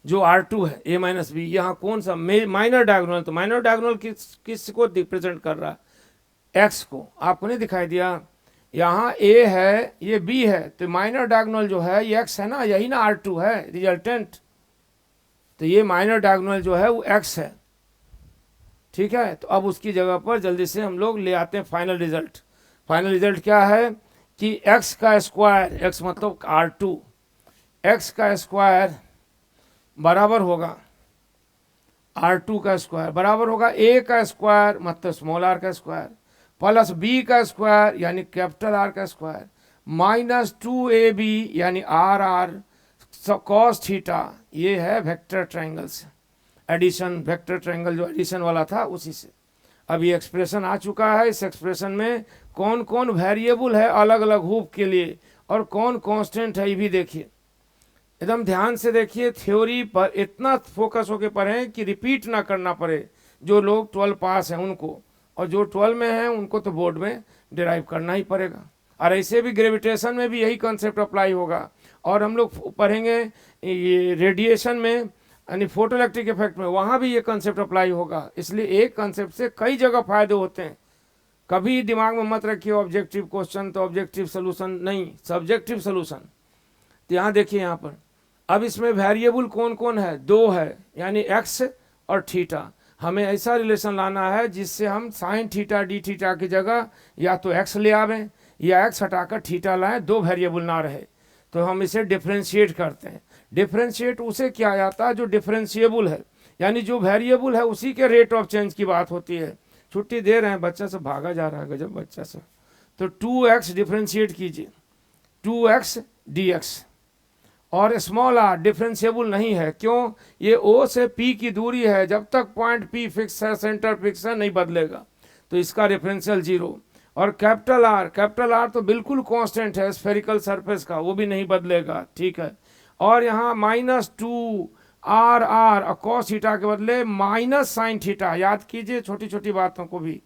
जो R2 है, ए माइनस बी। यहाँ कौन सा माइनर डायगोनल? तो माइनर डायगोनल किसको रिप्रेजेंट कर रहा है? एक्स को। आपको नहीं दिखाई दिया? यहाँ ए है, ये बी है, तो माइनर डायगोनल जो है ये एक्स है ना, यही ना R2 है रिजल्टेंट। तो ये माइनर डायगोनल जो है वो एक्स है, ठीक है। तो अब उसकी जगह पर जल्दी से हम लोग ले आते हैं फाइनल रिजल्ट। फाइनल रिजल्ट क्या है कि एक्स का स्क्वायर, एक्स मतलब R2, एक्स का स्क्वायर बराबर होगा R2 का स्क्वायर, बराबर होगा ए का स्क्वायर मतलब स्मॉल आर का स्क्वायर, प्लस बी का स्क्वायर यानी कैपिटल आर का स्क्वायर, माइनस 2ab यानी आर आर कॉस थीटा। ये है वेक्टर ट्रायंगल से एडिशन, वेक्टर ट्रायंगल जो एडिशन वाला था उसी से। अब ये एक्सप्रेशन आ चुका है। इस एक्सप्रेशन में कौन कौन वेरिएबल है अलग अलग हुप के लिए और कौन कांस्टेंट है ये भी देखिए, एकदम ध्यान से देखिए। थ्योरी पर इतना फोकस होके पढ़ें कि रिपीट ना करना पड़े। जो लोग 12 पास हैं उनको, और जो 12 में हैं उनको तो बोर्ड में डिराइव करना ही पड़ेगा। और ऐसे भी ग्रेविटेशन में भी यही कॉन्सेप्ट अप्लाई होगा। और हम लोग पढ़ेंगे ये रेडिएशन में यानी फोटो इलेक्ट्रिक इफेक्ट में, वहाँ भी ये कॉन्सेप्ट अप्लाई होगा। इसलिए एक कॉन्सेप्ट से कई जगह फायदे होते हैं। कभी दिमाग में मत रखिए ऑब्जेक्टिव क्वेश्चन तो ऑब्जेक्टिव सोल्यूशन नहीं, सब्जेक्टिव सोल्यूशन। तो यहाँ देखिए, यहाँ पर अब इसमें वेरिएबल कौन कौन है? 2 है, यानी एक्स और थीटा। हमें ऐसा रिलेशन लाना है जिससे हम साइन थीटा डी थीटा की जगह या तो एक्स ले आवें या एक्स हटाकर थीटा लाएं, 2 वेरिएबल ना रहे। तो हम इसे डिफ्रेंशिएट करते हैं। डिफ्रेंशिएट उसे किया जाता है जो डिफ्रेंशिएबल है, यानी जो वेरिएबल है उसी के रेट ऑफ चेंज की बात होती है। छुट्टी दे रहे हैं, बच्चा से भागा जा रहा है, गजब बच्चा से। तो 2x डिफ्रेंशिएट कीजिए, 2x dx। और स्मॉल आर डिफरेंशिएबल नहीं है, क्यों? ये O से P की दूरी है, जब तक पॉइंट P फिक्स है, सेंटर फिक्स है, नहीं बदलेगा, तो इसका डिफरेंशियल 0। और कैपिटल आर तो बिल्कुल कांस्टेंट है स्फेरिकल सरफेस का, वो भी नहीं बदलेगा, ठीक है। और यहाँ -2 आर और कॉस थीटा के बदले माइनस साइन थीटा। याद कीजिए छोटी छोटी बातों को भी,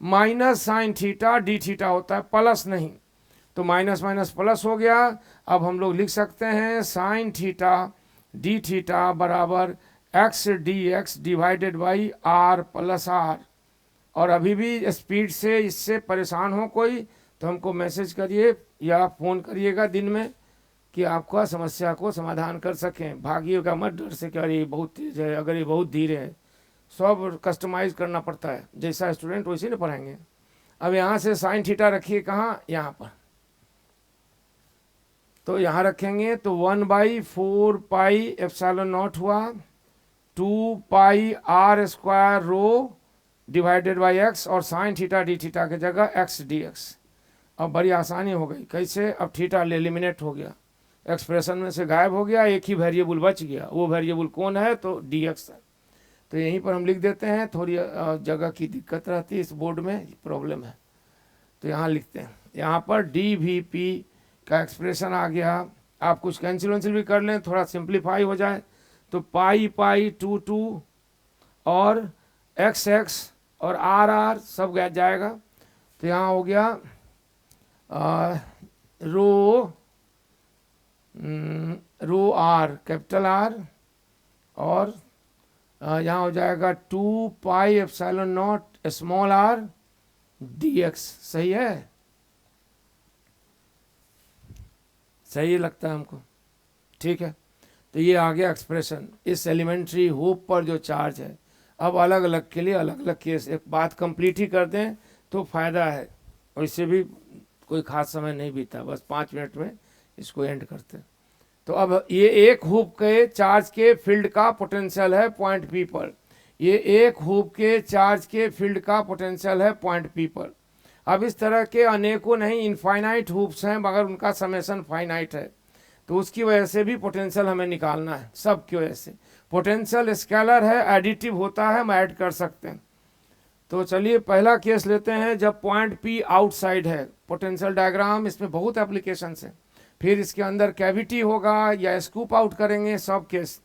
minus sign theta D theta होता है, प्लस नहीं। तो माइनस माइनस प्लस हो गया। अब हम लोग लिख सकते हैं साइन थीटा डी थीटा बराबर X D X divided by R plus R. और अभी भी स्पीड से इससे परेशान हो कोई तो हमको मैसेज करिए या फ़ोन करिएगा दिन में कि आपका समस्या को समाधान कर सकें। भागिएगा मत डर से कि अरे ये बहुत तेज है, अगर ये बहुत धीरे है। सब कस्टमाइज करना पड़ता है, जैसा स्टूडेंट वैसे नहीं पढ़ाएंगे। अब यहाँ से साइन थीटा रखिए कहाँ? यहाँ पर। तो यहाँ रखेंगे तो 1/4 पाई एप्सिलॉन नॉट हुआ, 2 pi are square rho divided by x, और साइन थीटा डी थीटा की जगह एक्स डी एक्स। अब बड़ी आसानी हो गई। कैसे? अब थीटा एलिमिनेट हो गया, एक्सप्रेशन में से गायब हो गया, एक ही वेरिएबल बच गया। वो वेरिएबल कौन है? तो डी एक्स है। तो यहीं पर हम लिख देते हैं, थोड़ी जगह की दिक्कत रहती है, इस बोर्ड में प्रॉब्लम है, तो यहाँ लिखते हैं। यहाँ पर डी वी पी का एक्सप्रेशन आ गया। आप कुछ कैंसिल वैंसिल भी कर लें, थोड़ा सिंप्लीफाई हो जाए, तो पाई पाई 2 और एक्स एक्स और आर आर सब गया जाएगा। तो यहाँ हो गया रो आर कैपिटल आर, और यहाँ हो जाएगा 2 pi epsilon naught small R D x. सही है? सही लगता है हमको, ठीक है। तो ये आ गया एक्सप्रेशन इस एलिमेंट्री हुप पर जो चार्ज है। अब अलग अलग के लिए अलग अलग केस, एक बात कंप्लीट ही कर दें तो फ़ायदा है, और इससे भी कोई खास समय नहीं बीता, बस 5 मिनट में इसको एंड करते हैं। तो अब ये एक हुप के चार्ज के फील्ड का पोटेंशियल है पॉइंट पी पर। ये एक हुप के चार्ज के फील्ड का पोटेंशियल है पॉइंट पी पर। अब इस तरह के अनेकों नहीं इनफाइनाइट हुप्स हैं, मगर उनका समेशन फाइनाइट है, तो उसकी वजह से भी पोटेंशियल हमें निकालना है। सब की वजह से पोटेंशियल स्केलर है, एडिटिव होता है, हम ऐड कर सकते हैं। तो चलिए पहला केस लेते हैं, जब पॉइंट पी आउटसाइड है। पोटेंशियल डायग्राम, इसमें बहुत एप्लीकेशंस है। फिर इसके अंदर कैविटी होगा या स्कूप आउट करेंगे, सब केस।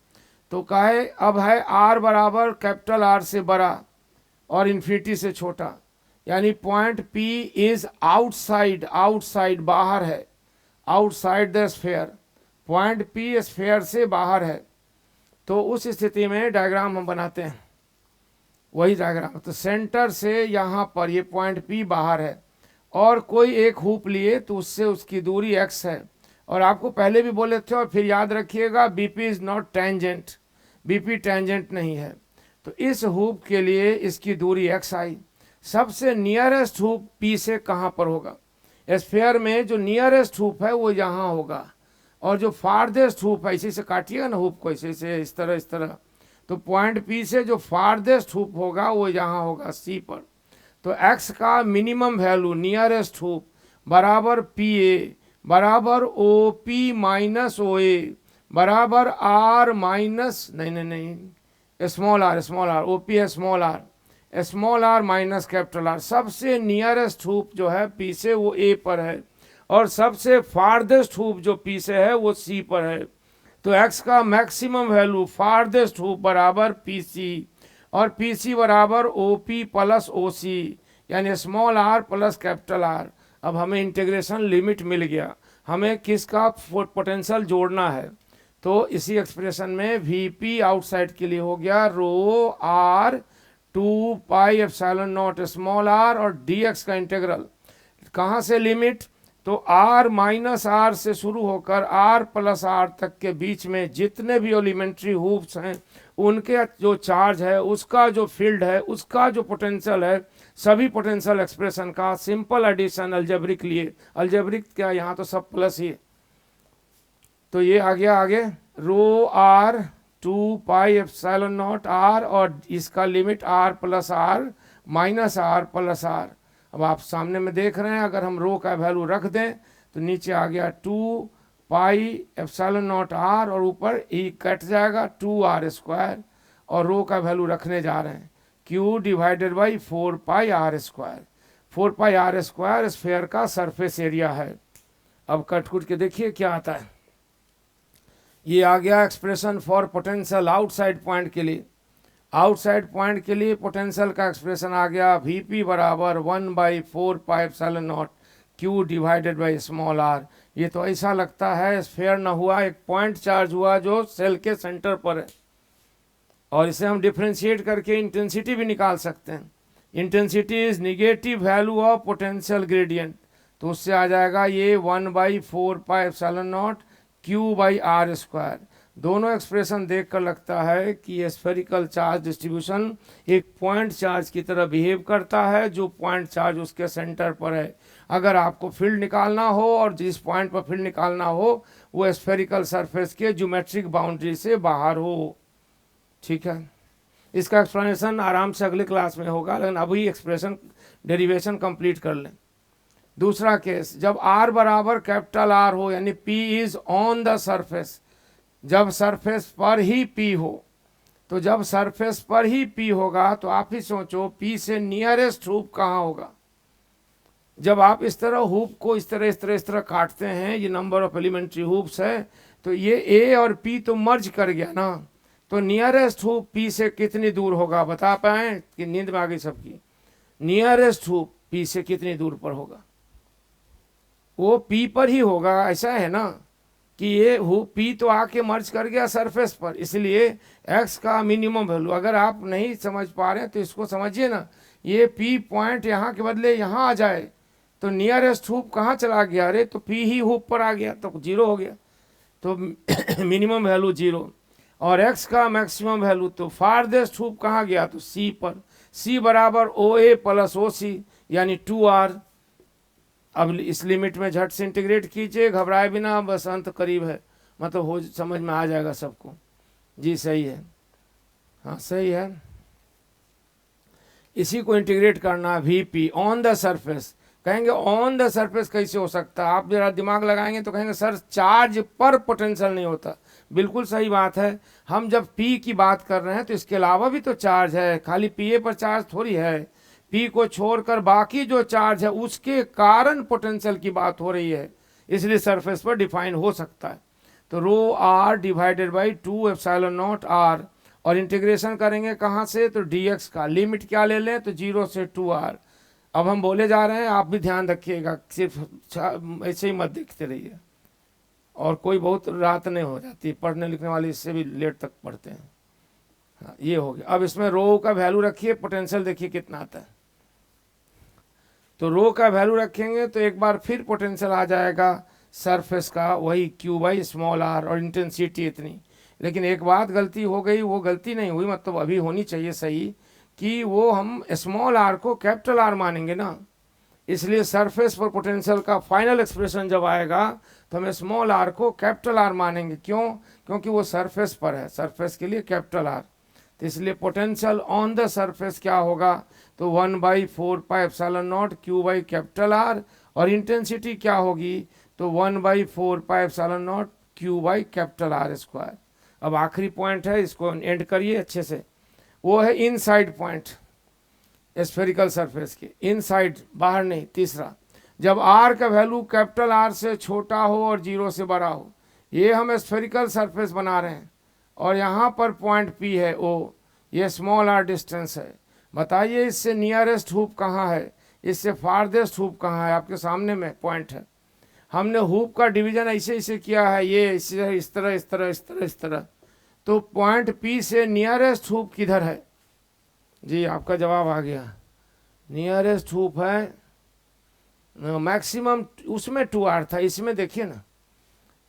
तो कहे अब है आर बराबर कैपिटल आर से बड़ा और इन्फिनिटी से छोटा, यानी point P is outside, outside बाहर है, outside the sphere. Point P sphere से बाहर है, तो उस स्थिति में डायग्राम हम बनाते हैं, वही डायग्राम। तो सेंटर से यहाँ पर ये पॉइंट पी बाहर है और कोई एक हुप लिए तो उससे उसकी दूरी x है। और आपको पहले भी बोले थे और फिर याद रखिएगा, BP is not tangent, BP tangent नहीं है। तो इस हुप के लिए इसकी दूरी x आई। सबसे नियरेस्ट हुप पी से कहाँ पर होगा? स्फेयर में जो नियरेस्ट हुप है वो यहाँ होगा, और जो फारदेस्ट हुप है, इसी से काटिएगा ना हुप को, इसी से इस तरह इस तरह, तो पॉइंट पी से जो फारदेस्ट हुप होगा वो यहाँ होगा सी पर। तो x का मिनिमम वैल्यू नियरेस्ट हुप बराबर पी ए बराबर O P minus O A बराबर आर माइनस नहीं स्मॉल आर ओ पी है small R minus capital R. सबसे नियरेस्ट हुप जो है पी से वो ए पर है, और सबसे फारदेस्ट हुप जो पी से है वो सी पर है। तो x का मैक्सिमम वैल्यू फारदेस्ट हुप बराबर पी सी, और पी सी बराबर O P plus O C, यानी small R plus capital R. अब हमें इंटीग्रेशन लिमिट मिल गया, हमें किसका पोटेंशियल जोड़ना है। तो इसी एक्सप्रेशन में वी पी आउटसाइड के लिए हो गया rho r 2 pi epsilon naught small r, और डी एक्स का इंटीग्रल कहाँ से लिमिट, तो आर माइनस आर से शुरू होकर आर प्लस आर तक के बीच में जितने भी एलिमेंट्री हुप्स हैं उनके जो चार्ज है, उसका जो फील्ड है, उसका जो पोटेंशियल है, सभी पोटेंशियल एक्सप्रेशन का सिंपल एडिशन अलजेब्रिक लिए। अलजेब्रिक क्या, यहाँ तो सब प्लस ही। तो ये आ गया आगे rho r 2 pi epsilon naught r, और इसका limit r plus r minus r plus r. अब आप सामने में देख रहे हैं, अगर हम रो का वैल्यू रख दें तो नीचे आ गया 2 पाई एप्सिलॉन नॉट आर, और ऊपर ई कट जाएगा 2 आर स्क्वायर, और रो का वैल्यू रखने जा रहे हैं Q divided by 4 pi are square. 4 pi are square sphere का सरफेस एरिया है। अब कट कुट के देखिए क्या आता है। ये आ गया expression for potential outside point के लिए। आउटसाइड पॉइंट के लिए पोटेंशियल का एक्सप्रेशन आ गया वी पी बराबर 1/4 pi epsilon naught Q divided by small R. ये तो ऐसा लगता है स्फेयर न हुआ, एक पॉइंट चार्ज हुआ जो सेल के सेंटर पर है, और इसे हम डिफ्रेंशिएट करके इंटेंसिटी भी निकाल सकते हैं। Intensity is negative value of potential gradient, तो उससे आ जाएगा ये 1/4 pi epsilon naught Q by R square. दोनों एक्सप्रेशन देखकर लगता है कि ये स्फेरिकल चार्ज डिस्ट्रीब्यूशन एक पॉइंट चार्ज की तरह बिहेव करता है, जो पॉइंट चार्ज उसके सेंटर पर है। अगर आपको फील्ड निकालना हो और जिस पॉइंट पर फील्ड निकालना हो वो स्फेरिकल सरफेस के ज्योमेट्रिक बाउंड्री से बाहर हो। ठीक है, इसका एक्सप्लेनेशन आराम से अगले क्लास में होगा, लेकिन अभी एक्सप्रेशन डेरिवेशन कंप्लीट कर लें। दूसरा केस, जब r बराबर कैपिटल R हो, यानी P is on the surface, जब सरफेस पर ही P हो, तो जब सरफेस पर ही P होगा तो आप ही सोचो P से नियरेस्ट हुप कहाँ होगा। जब आप इस तरह हुप को इस तरह काटते हैं, ये नंबर ऑफ एलिमेंट्री हुप्स है, तो ये A और P तो मर्ज कर गया ना, तो नियरेस्ट हुप P से कितनी दूर होगा, बता पाए कि नींद में आ गई सबकी। नियरेस्ट हुप P से कितनी दूर पर होगा, वो P पर ही होगा। ऐसा है ना कि ये P तो आके मर्ज कर गया सरफेस पर, इसलिए x का मिनिमम वैल्यू, अगर आप नहीं समझ पा रहे हैं तो इसको समझिए ना, ये P पॉइंट यहाँ के बदले यहाँ आ जाए तो नियरेस्ट हुप कहाँ चला गया, अरे तो P ही हुप पर आ गया तो 0 हो गया, तो मिनिमम वैल्यू 0। और x का मैक्सिमम वैल्यू, तो फारदेस्ट हुप कहाँ गया, तो C पर। C बराबर OA प्लस OC यानी 2R। अब इस लिमिट में झट से इंटीग्रेट कीजिए, घबराए बिना, बस अंत करीब है, मतलब हो समझ में आ जाएगा सबको। जी सही है, हाँ सही है। इसी को इंटीग्रेट करना, V P on the surface, कहेंगे ऑन द सरफेस कैसे हो सकता है, आप जरा दिमाग लगाएंगे तो कहेंगे सर चार्ज पर पोटेंशियल नहीं होता। बिल्कुल सही बात है, हम जब पी की बात कर रहे हैं तो इसके अलावा भी तो चार्ज है, खाली पीए पर चार्ज थोड़ी है। पी को छोड़कर बाकी जो चार्ज है उसके कारण पोटेंशियल की बात हो रही है, इसलिए सरफेस पर डिफाइन हो सकता है। तो rho r divided by 2 epsilon naught r, और इंटीग्रेशन करेंगे कहाँ से, तो dx का लिमिट क्या ले लें, तो 0 से 2r। अब हम बोले जा रहे हैं, आप भी ध्यान रखिएगा, सिर्फ ऐसे ही मत देखते रहिए, और कोई बहुत रात नहीं हो जाती, पढ़ने लिखने वाले इससे भी लेट तक पढ़ते हैं। हाँ, ये हो गया। अब इसमें रो का वैल्यू रखिए, पोटेंशियल देखिए कितना आता है। तो रो का वैल्यू रखेंगे तो एक बार फिर पोटेंशियल आ जाएगा सरफेस का, वही क्यू बाई स्मॉल आर, और इंटेंसिटी इतनी। लेकिन एक बात गलती हो गई, वो गलती नहीं हुई, मतलब अभी होनी चाहिए सही, कि वो हम स्मॉल आर को कैपिटल आर मानेंगे ना, इसलिए सरफेस पर पोटेंशियल का फाइनल एक्सप्रेशन जब आएगा तो हम स्मॉल आर को कैपिटल आर मानेंगे। क्यों? क्योंकि वो सरफेस पर है, सरफेस के लिए कैपिटल आर। तो इसलिए पोटेंशियल ऑन द सरफेस क्या होगा, तो 1/4 epsilon naught Q by capital R, और इंटेंसिटी क्या होगी, तो 1/4 epsilon naught Q by capital R square. अब आखिरी पॉइंट है, इसको एंड करिए अच्छे से, वो है इनसाइड पॉइंट स्फेरिकल सरफेस के, इनसाइड, बाहर नहीं। तीसरा, जब आर का वैल्यू कैपिटल आर से छोटा हो और 0 से बड़ा हो, ये हम स्फेरिकल सरफेस बना रहे हैं, और यहाँ पर पॉइंट पी है ओ, ये स्मॉल आर डिस्टेंस है। बताइए इससे नियरेस्ट हुप कहाँ है, इससे फारदेस्ट हुप कहाँ है, आपके सामने में पॉइंट है। हमने हुप का डिवीजन ऐसे ऐसे किया है, ये इससे इस तरह इस तरह इस तरह इस तरह, तो पॉइंट पी से नियरेस्ट हुप किधर है? जी आपका जवाब आ गया, नियरेस्ट हुप है मैक्सिमम, उसमें 2r था, इसमें देखिए ना,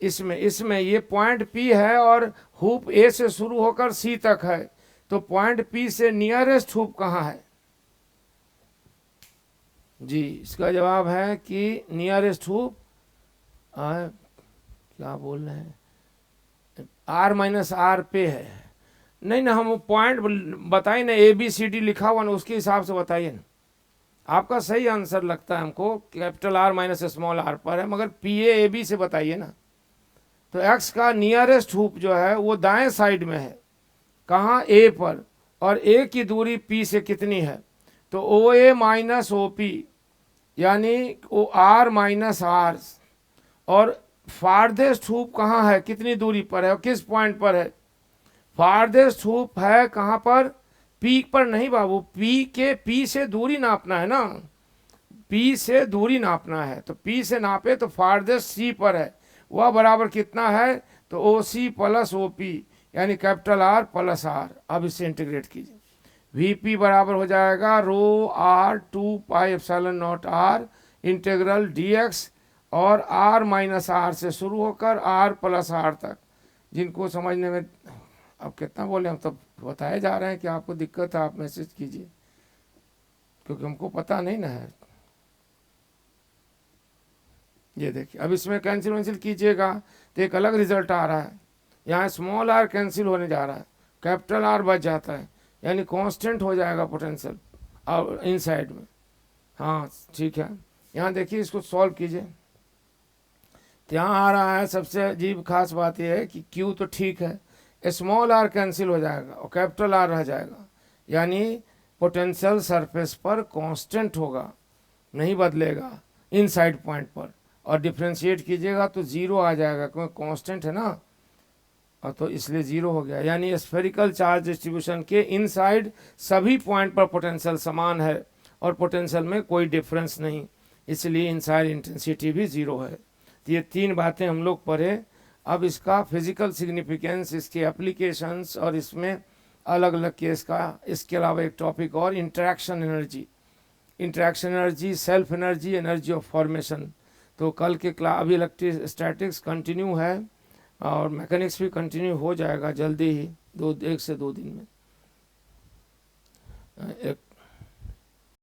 इसमें ये पॉइंट पी है और हुप ए से शुरू होकर सी तक है, तो पॉइंट पी से नियरेस्ट हुप कहाँ है? जी इसका जवाब है कि नियरेस्ट हुप क्या बोल रहे हैं, r-r पे है। नहीं ना, हम पॉइंट बताइए ना, ABCD लिखा हुआ ना, उसके हिसाब से बताइए ना। आपका सही आंसर लगता है हमको, capital R minus small R पर है, मगर PA-AB से बताइए ना। तो x का नियरेस्ट हुप जो है वो दाएं साइड में है, कहाँ, A पर, और A की दूरी P से कितनी है, तो OA माइनस OP, यानी OR माइनस R। और फारदेस्ट हुप कहाँ है, कितनी दूरी पर है और किस पॉइंट पर है? फारदेस्ट हुप है कहाँ पर, पी पर नहीं बाबू, पी से दूरी नापना है ना, पी से दूरी नापना है, तो पी से नापे तो फारदेस्ट सी पर है, वह बराबर कितना है, तो O C plus O P, यानी कैपिटल आर प्लस आर। अब इसे इंटीग्रेट कीजिए, वीपी बराबर हो जाएगा rho r 2 epsilon naught r integral dx, और r माइनस आर से शुरू होकर r प्लस आर तक। जिनको समझने में, अब कितना बोले, हम तो बताए जा रहे हैं कि आपको दिक्कत है आप मैसेज कीजिए, क्योंकि हमको पता नहीं ना है। ये देखिए, अब इसमें कैंसिल वैंसिल कीजिएगा तो एक अलग रिजल्ट आ रहा है, यहाँ स्मॉल आर कैंसिल होने जा रहा है, कैपिटल आर बच जाता है, यानी कांस्टेंट हो जाएगा पोटेंशियल और इनसाइड में। हाँ ठीक है, यहाँ देखिए, इसको सॉल्व कीजिए, यहाँ आ रहा है। सबसे अजीब खास बात यह है कि Q तो ठीक है, स्मॉल आर कैंसिल हो जाएगा और कैपिटल आर रह जाएगा, यानी पोटेंशियल सरफेस पर कांस्टेंट होगा, नहीं बदलेगा इनसाइड पॉइंट पर, और डिफ्रेंशिएट कीजिएगा तो 0 आ जाएगा, क्योंकि कांस्टेंट है ना, और तो इसलिए 0 हो गया। यानी स्फेरिकल चार्ज डिस्ट्रीब्यूशन के इनसाइड सभी पॉइंट पर पोटेंशियल समान है और पोटेंशियल में कोई डिफरेंस नहीं, इसलिए इनसाइड इंटेंसिटी भी 0 है। तो ये 3 बातें हम लोग पढ़े। अब इसका फिजिकल सिग्निफिकेंस, इसके एप्लीकेशंस, और इसमें अलग अलग केस का, इसके अलावा एक टॉपिक और, interaction energy, self energy, energy of formation. तो कल के क्लास, अभी इलेक्ट्रोस्टैटिक्स कंटिन्यू है और मैकेनिक्स भी कंटिन्यू हो जाएगा जल्दी ही, 1 से 2 दिन में। एक